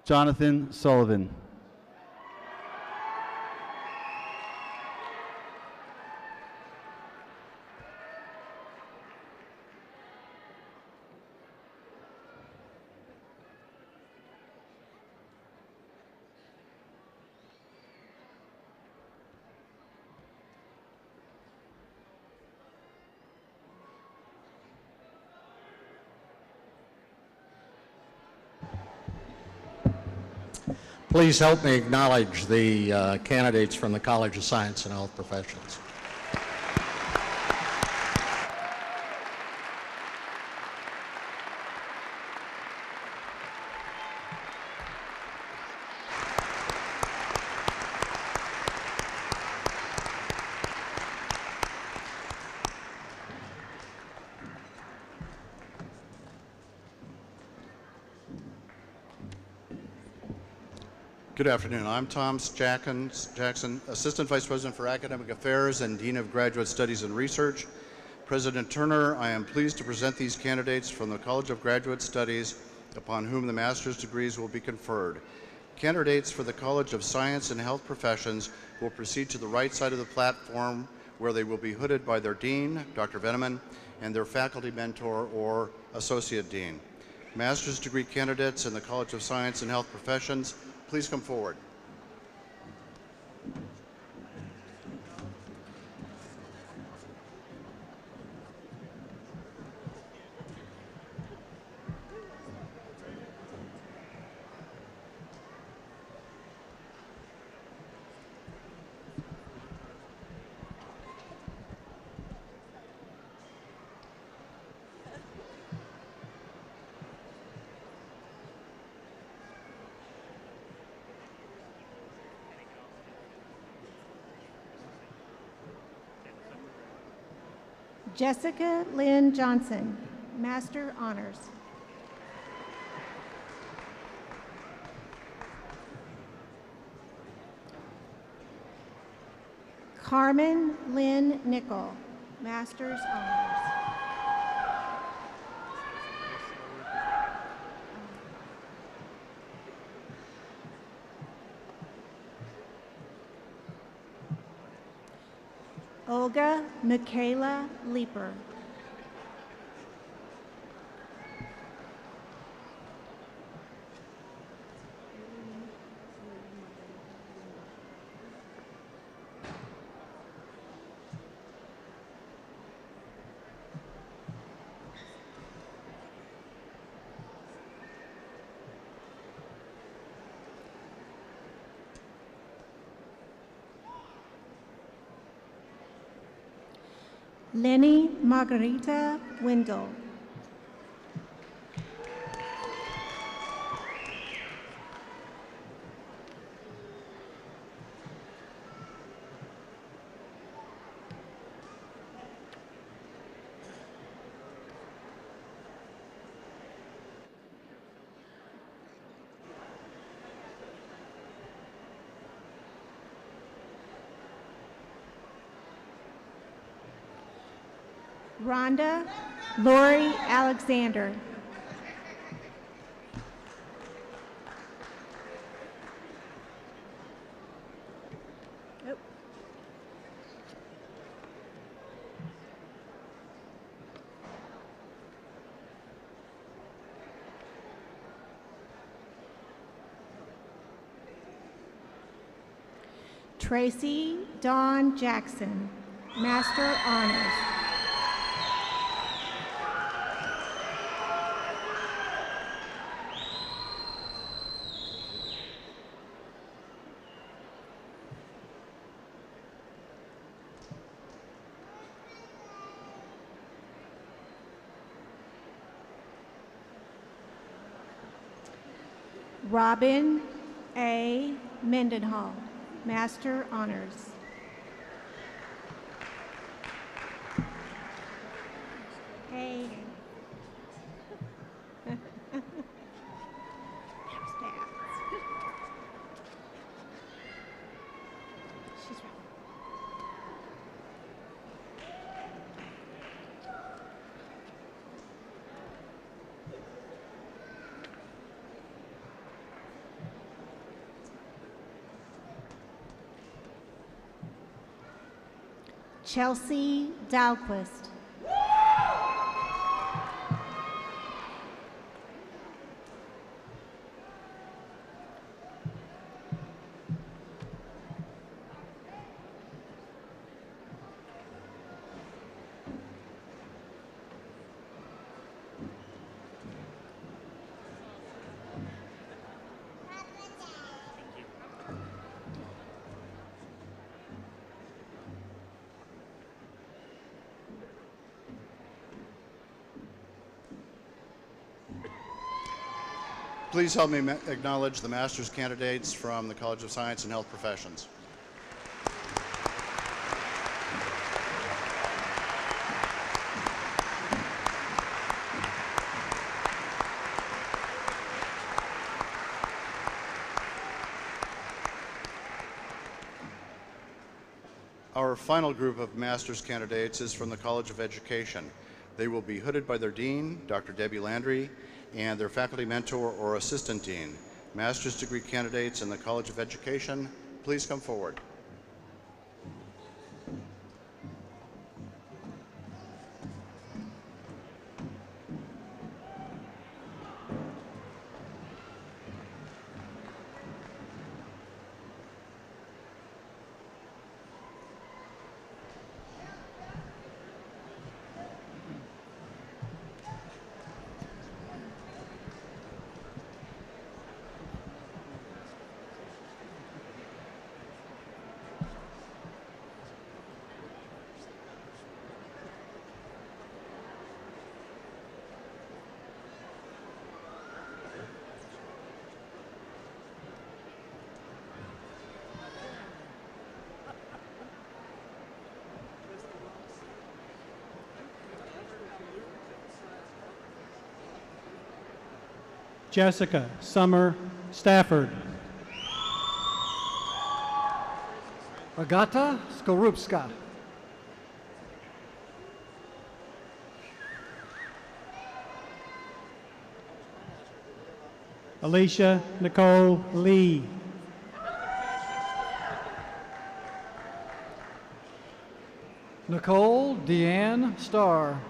Jonathan Sullivan. Please help me acknowledge the candidates from the College of Science and Health Professions. Good afternoon. I'm Tom Jackson, Assistant Vice President for Academic Affairs and Dean of Graduate Studies and Research. President Turner, I am pleased to present these candidates from the College of Graduate Studies upon whom the master's degrees will be conferred. Candidates for the College of Science and Health Professions will proceed to the right side of the platform where they will be hooded by their dean, Dr. Veneman, and their faculty mentor or associate dean. Master's degree candidates in the College of Science and Health Professions, please come forward. Jessica Lynn Johnson, Master Honors. Carmen Lynn Nickel, Master's Honors. Olga Michaela Leeper. Lenny Margarita Wendell. Rhonda Lori Alexander. Tracy Dawn Jackson. Master Honors. Robin A. Mendenhall, Master Honors. Hey. She's right. Chelsea Dalquist. Please help me acknowledge the master's candidates from the College of Science and Health Professions. Our final group of master's candidates is from the College of Education. They will be hooded by their dean, Dr. Debbie Landry, and their faculty mentor or assistant dean. Master's degree candidates in the College of Education, please come forward. Jessica Summer Stafford. Agata Skorupska. Alicia Nicole Lee. Nicole Deanne Starr.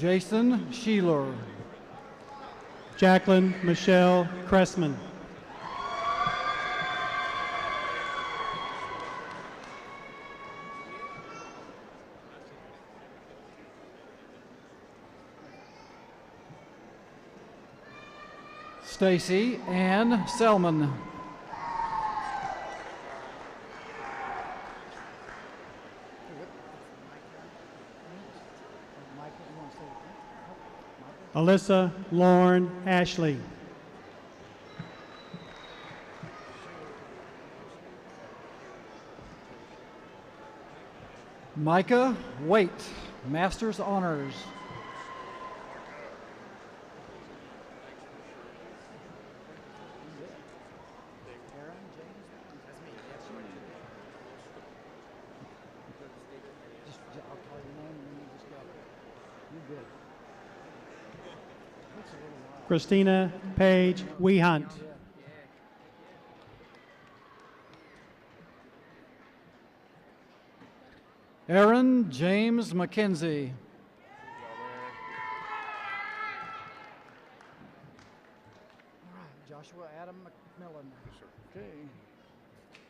Jason Sheeler. Jacqueline Michelle Cressman. Stacy Ann Selman. Alyssa Lauren Ashley. Micah Waite, Master's Honors. Christina Page Wehunt. Aaron James McKenzie. All right, Joshua Adam McMillan. Yes, sir. Okay,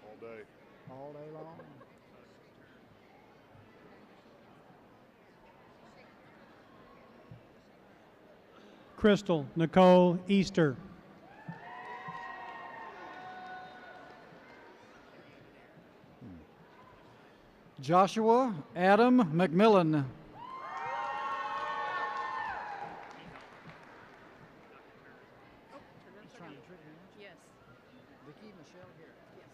All day. all day long. Crystal Nicole Easter. Joshua Adam McMillan. Yes. Vicky Michelle Garrett. Yes.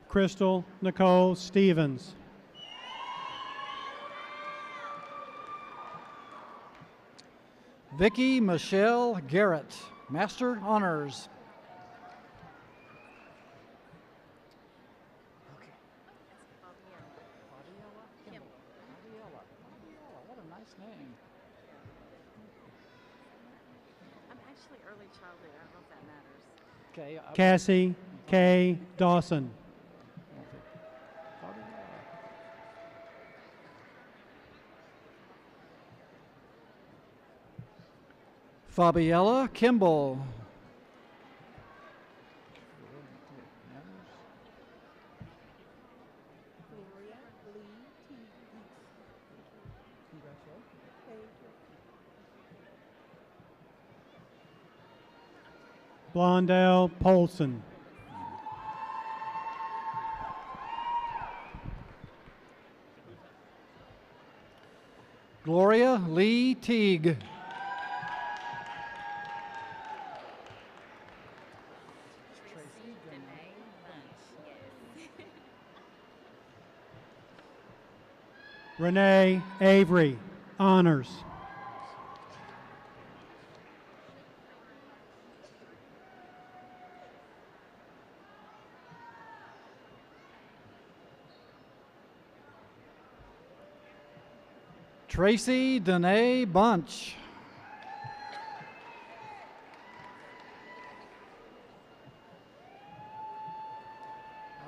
Crystal Nicole Stevens. Vicky Michelle Garrett, Master Honors. What a nice name. I'm actually early childhood. I don't know if that matters. Okay. Cassie K. Dawson. Fabiella Kimball. Blondell Polson. Gloria Lee Teague. Renee Avery, Honors. Tracy Danae Bunch.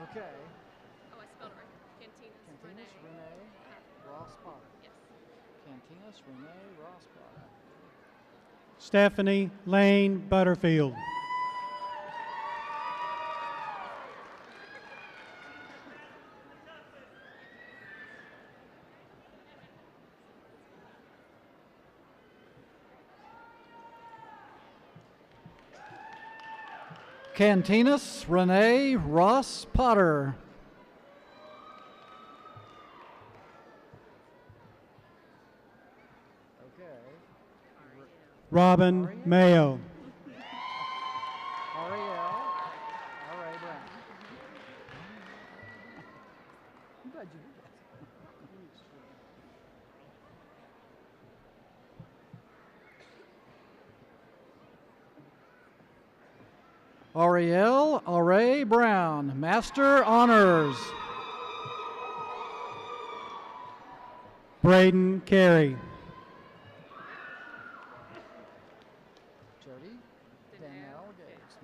Okay. Oh, I spelled it right. Cantinas Cantinas Renee Ross Potter. Yes. Cantinas Renee Ross Potter. Stephanie Lane Butterfield. Cantinas Renee Ross Potter. Okay. Robin Mayo. Ariel. R.A. Brown. I'm glad you did that. Ariel R.A. Brown, Master Honors. Braden Carey. Jody Danielle Gates.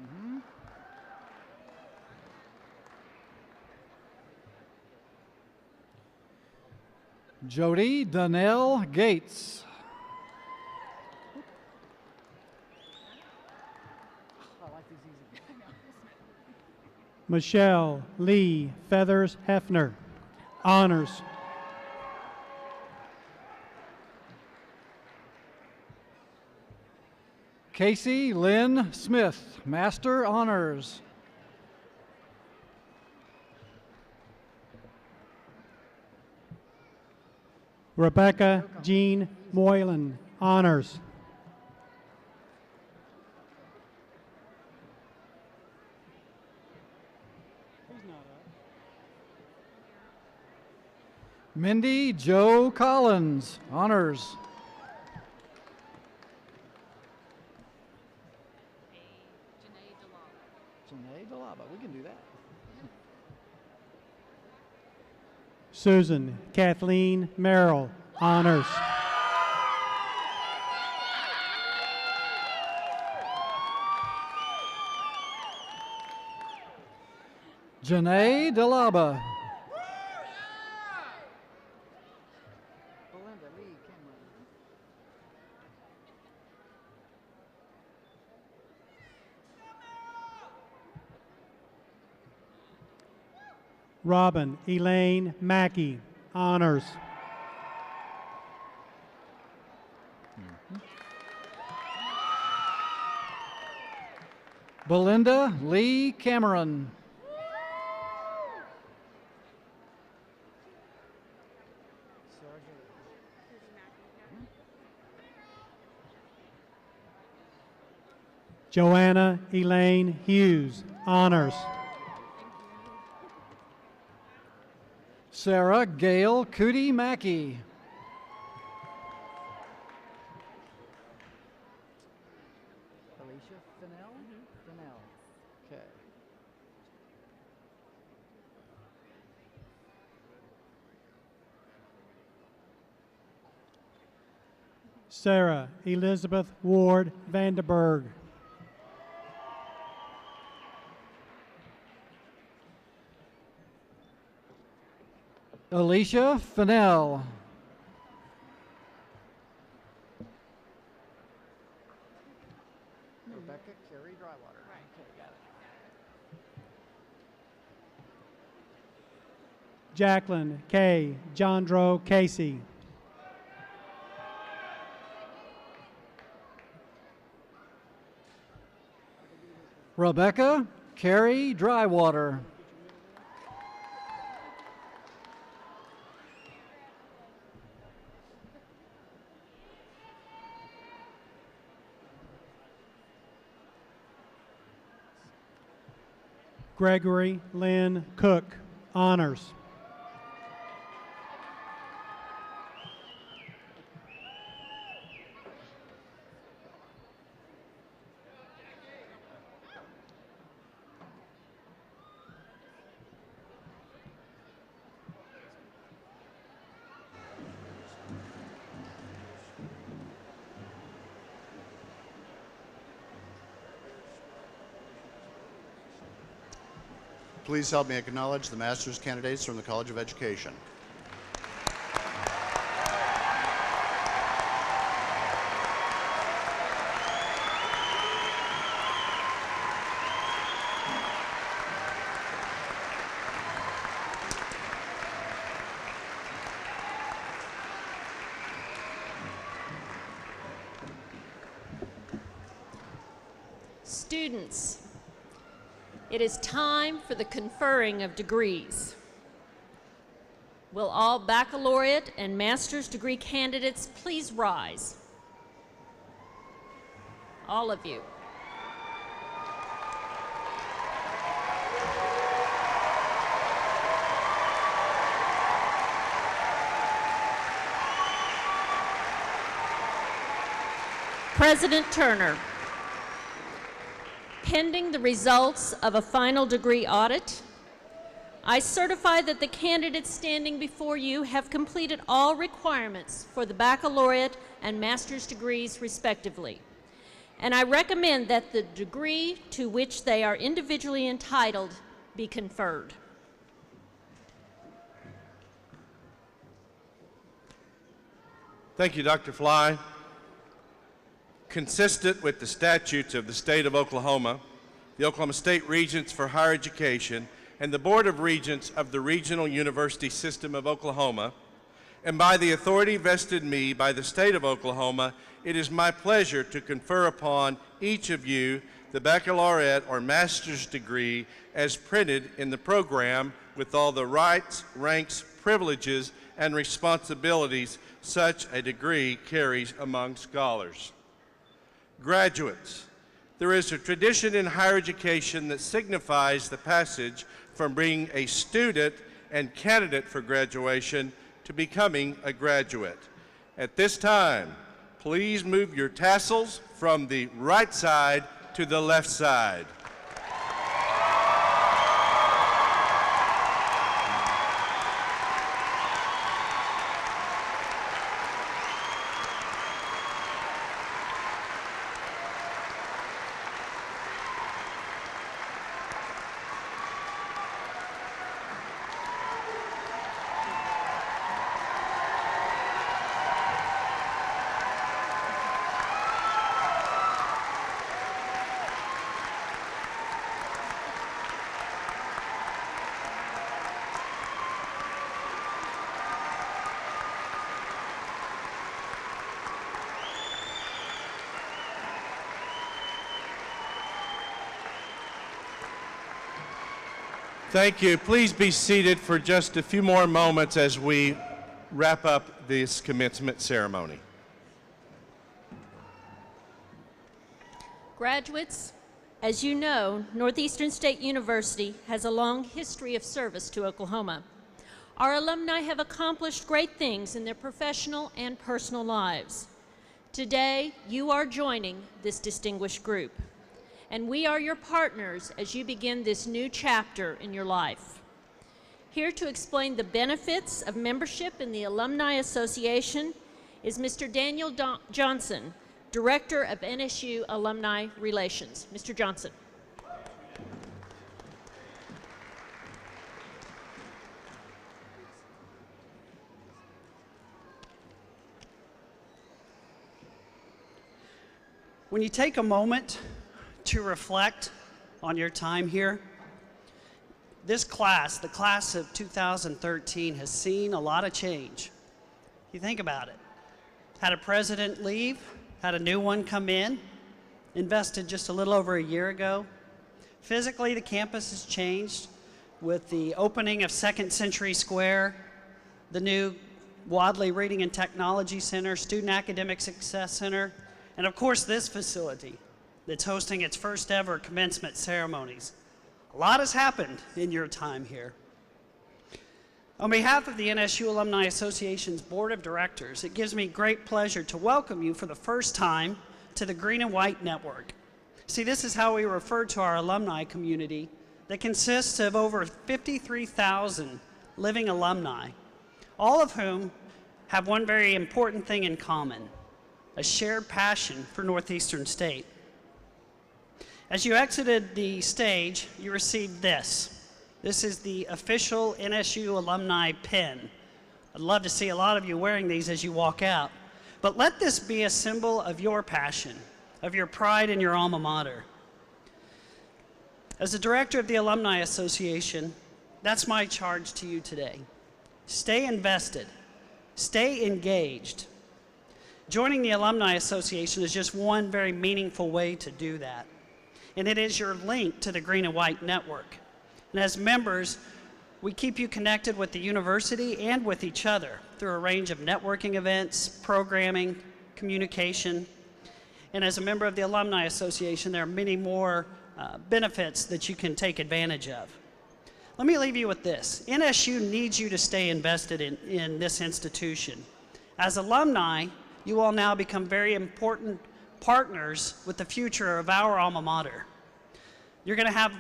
Jody Danielle Gates. I like these easy. Michelle Lee Feathers Hefner, Honors. Casey Lynn Smith, Master Honors. Rebecca Jean Moylan, Honors. Mindy Joe Collins, Honors. Janae Delaba, we can do that. Susan Kathleen Merrill, Honors. Janae Dalaba. Belinda Lee Cameron. Robin Elaine Mackey, honors. Belinda Lee Cameron. Joanna Elaine Hughes, honors. Sarah Gail Cootie Mackey. Alicia Fennell? Fennell. Okay. Sarah Elizabeth Ward Vanderberg. Alicia Fennell. Rebecca Carey Drywater. Okay, got it. Jacqueline K. Jondro Casey. Rebecca Carey Drywater. Gregory Lynn Cook, honors. Please help me acknowledge the master's candidates from the College of Education. Students, it is time for the conferring of degrees. Will all baccalaureate and master's degree candidates please rise? All of you. President Turner, pending the results of a final degree audit, I certify that the candidates standing before you have completed all requirements for the baccalaureate and master's degrees respectively. And I recommend that the degree to which they are individually entitled be conferred. Thank you, Dr. Fly. Consistent with the statutes of the state of Oklahoma, the Oklahoma State Regents for Higher Education, and the Board of Regents of the Regional University System of Oklahoma, and by the authority vested in me by the state of Oklahoma, it is my pleasure to confer upon each of you the baccalaureate or master's degree as printed in the program with all the rights, ranks, privileges, and responsibilities such a degree carries among scholars. Graduates, there is a tradition in higher education that signifies the passage from being a student and candidate for graduation to becoming a graduate. At this time, please move your tassels from the right side to the left side. Thank you. Please be seated for just a few more moments as we wrap up this commencement ceremony. Graduates, as you know, Northeastern State University has a long history of service to Oklahoma. Our alumni have accomplished great things in their professional and personal lives. Today, you are joining this distinguished group, and we are your partners as you begin this new chapter in your life. Here to explain the benefits of membership in the Alumni Association is Mr. Daniel Johnson, Director of NSU Alumni Relations. Mr. Johnson. When you take a moment to reflect on your time here, this class, the class of 2013, has seen a lot of change. You think about it. Had a president leave, had a new one come in, invested just a little over a year ago. Physically, the campus has changed with the opening of Second Century Square, the new Wadley Reading and Technology Center, Student Academic Success Center, and of course this facility that's hosting its first ever commencement ceremonies. A lot has happened in your time here. On behalf of the NSU Alumni Association's Board of Directors, it gives me great pleasure to welcome you for the first time to the Green and White Network. See, this is how we refer to our alumni community that consists of over 53,000 living alumni, all of whom have one very important thing in common: a shared passion for Northeastern State. As you exited the stage, you received this. This is the official NSU alumni pin. I'd love to see a lot of you wearing these as you walk out. But let this be a symbol of your passion, of your pride in your alma mater. As the director of the Alumni Association, that's my charge to you today. Stay invested, stay engaged. Joining the Alumni Association is just one very meaningful way to do that. And it is your link to the Green and White Network. And as members, we keep you connected with the university and with each other through a range of networking events, programming, communication. And as a member of the Alumni Association, there are many more benefits that you can take advantage of. Let me leave you with this. NSU needs you to stay invested in this institution. As alumni, you all now become very important partners with the future of our alma mater. You're going to have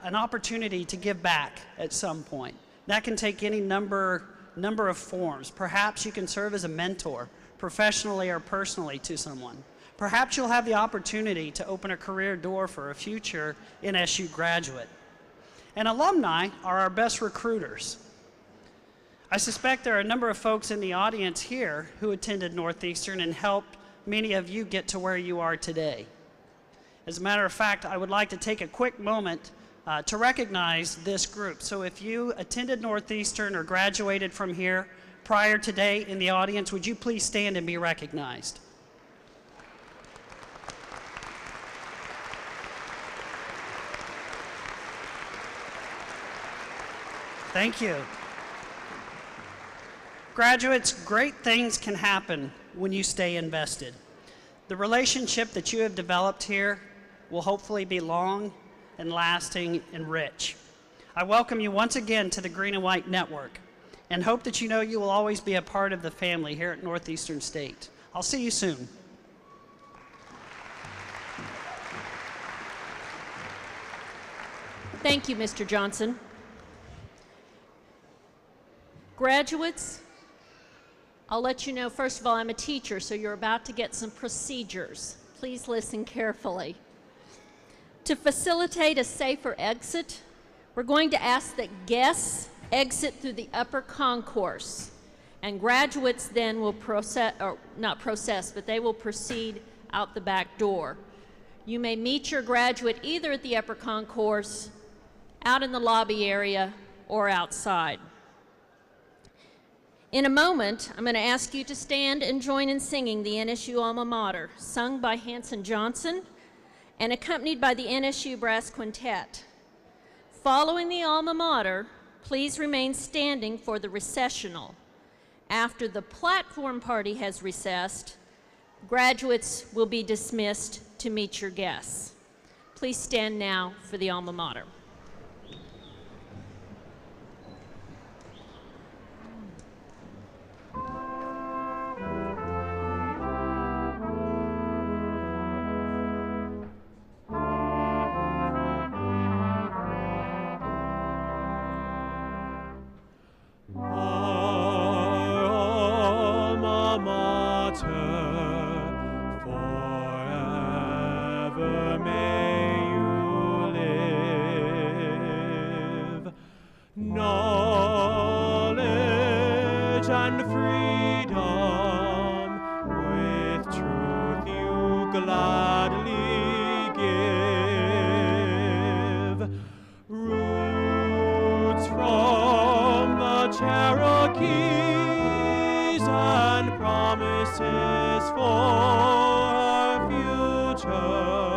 an opportunity to give back at some point. That can take any number of forms. Perhaps you can serve as a mentor, professionally or personally, to someone. Perhaps you'll have the opportunity to open a career door for a future NSU graduate. And alumni are our best recruiters. I suspect there are a number of folks in the audience here who attended Northeastern and helped many of you get to where you are today. As a matter of fact, I would like to take a quick moment to recognize this group. So if you attended Northeastern or graduated from here prior today in the audience, would you please stand and be recognized? Thank you. Graduates, great things can happen when you stay invested. The relationship that you have developed here will hopefully be long and lasting and rich. I welcome you once again to the Green and White Network and hope that you know you will always be a part of the family here at Northeastern State. I'll see you soon. Thank you, Mr. Johnson. Graduates, I'll let you know, first of all, I'm a teacher, so you're about to get some procedures. Please listen carefully. To facilitate a safer exit, we're going to ask that guests exit through the upper concourse, and graduates then will they will proceed out the back door. You may meet your graduate either at the upper concourse, out in the lobby area, or outside. In a moment, I'm going to ask you to stand and join in singing the NSU Alma Mater, sung by Hanson Johnson and accompanied by the NSU Brass Quintet. Following the alma mater, please remain standing for the recessional. After the platform party has recessed, graduates will be dismissed to meet your guests. Please stand now for the alma mater. Knowledge and freedom, with truth you gladly give. Roots from the Cherokees and promises for our future.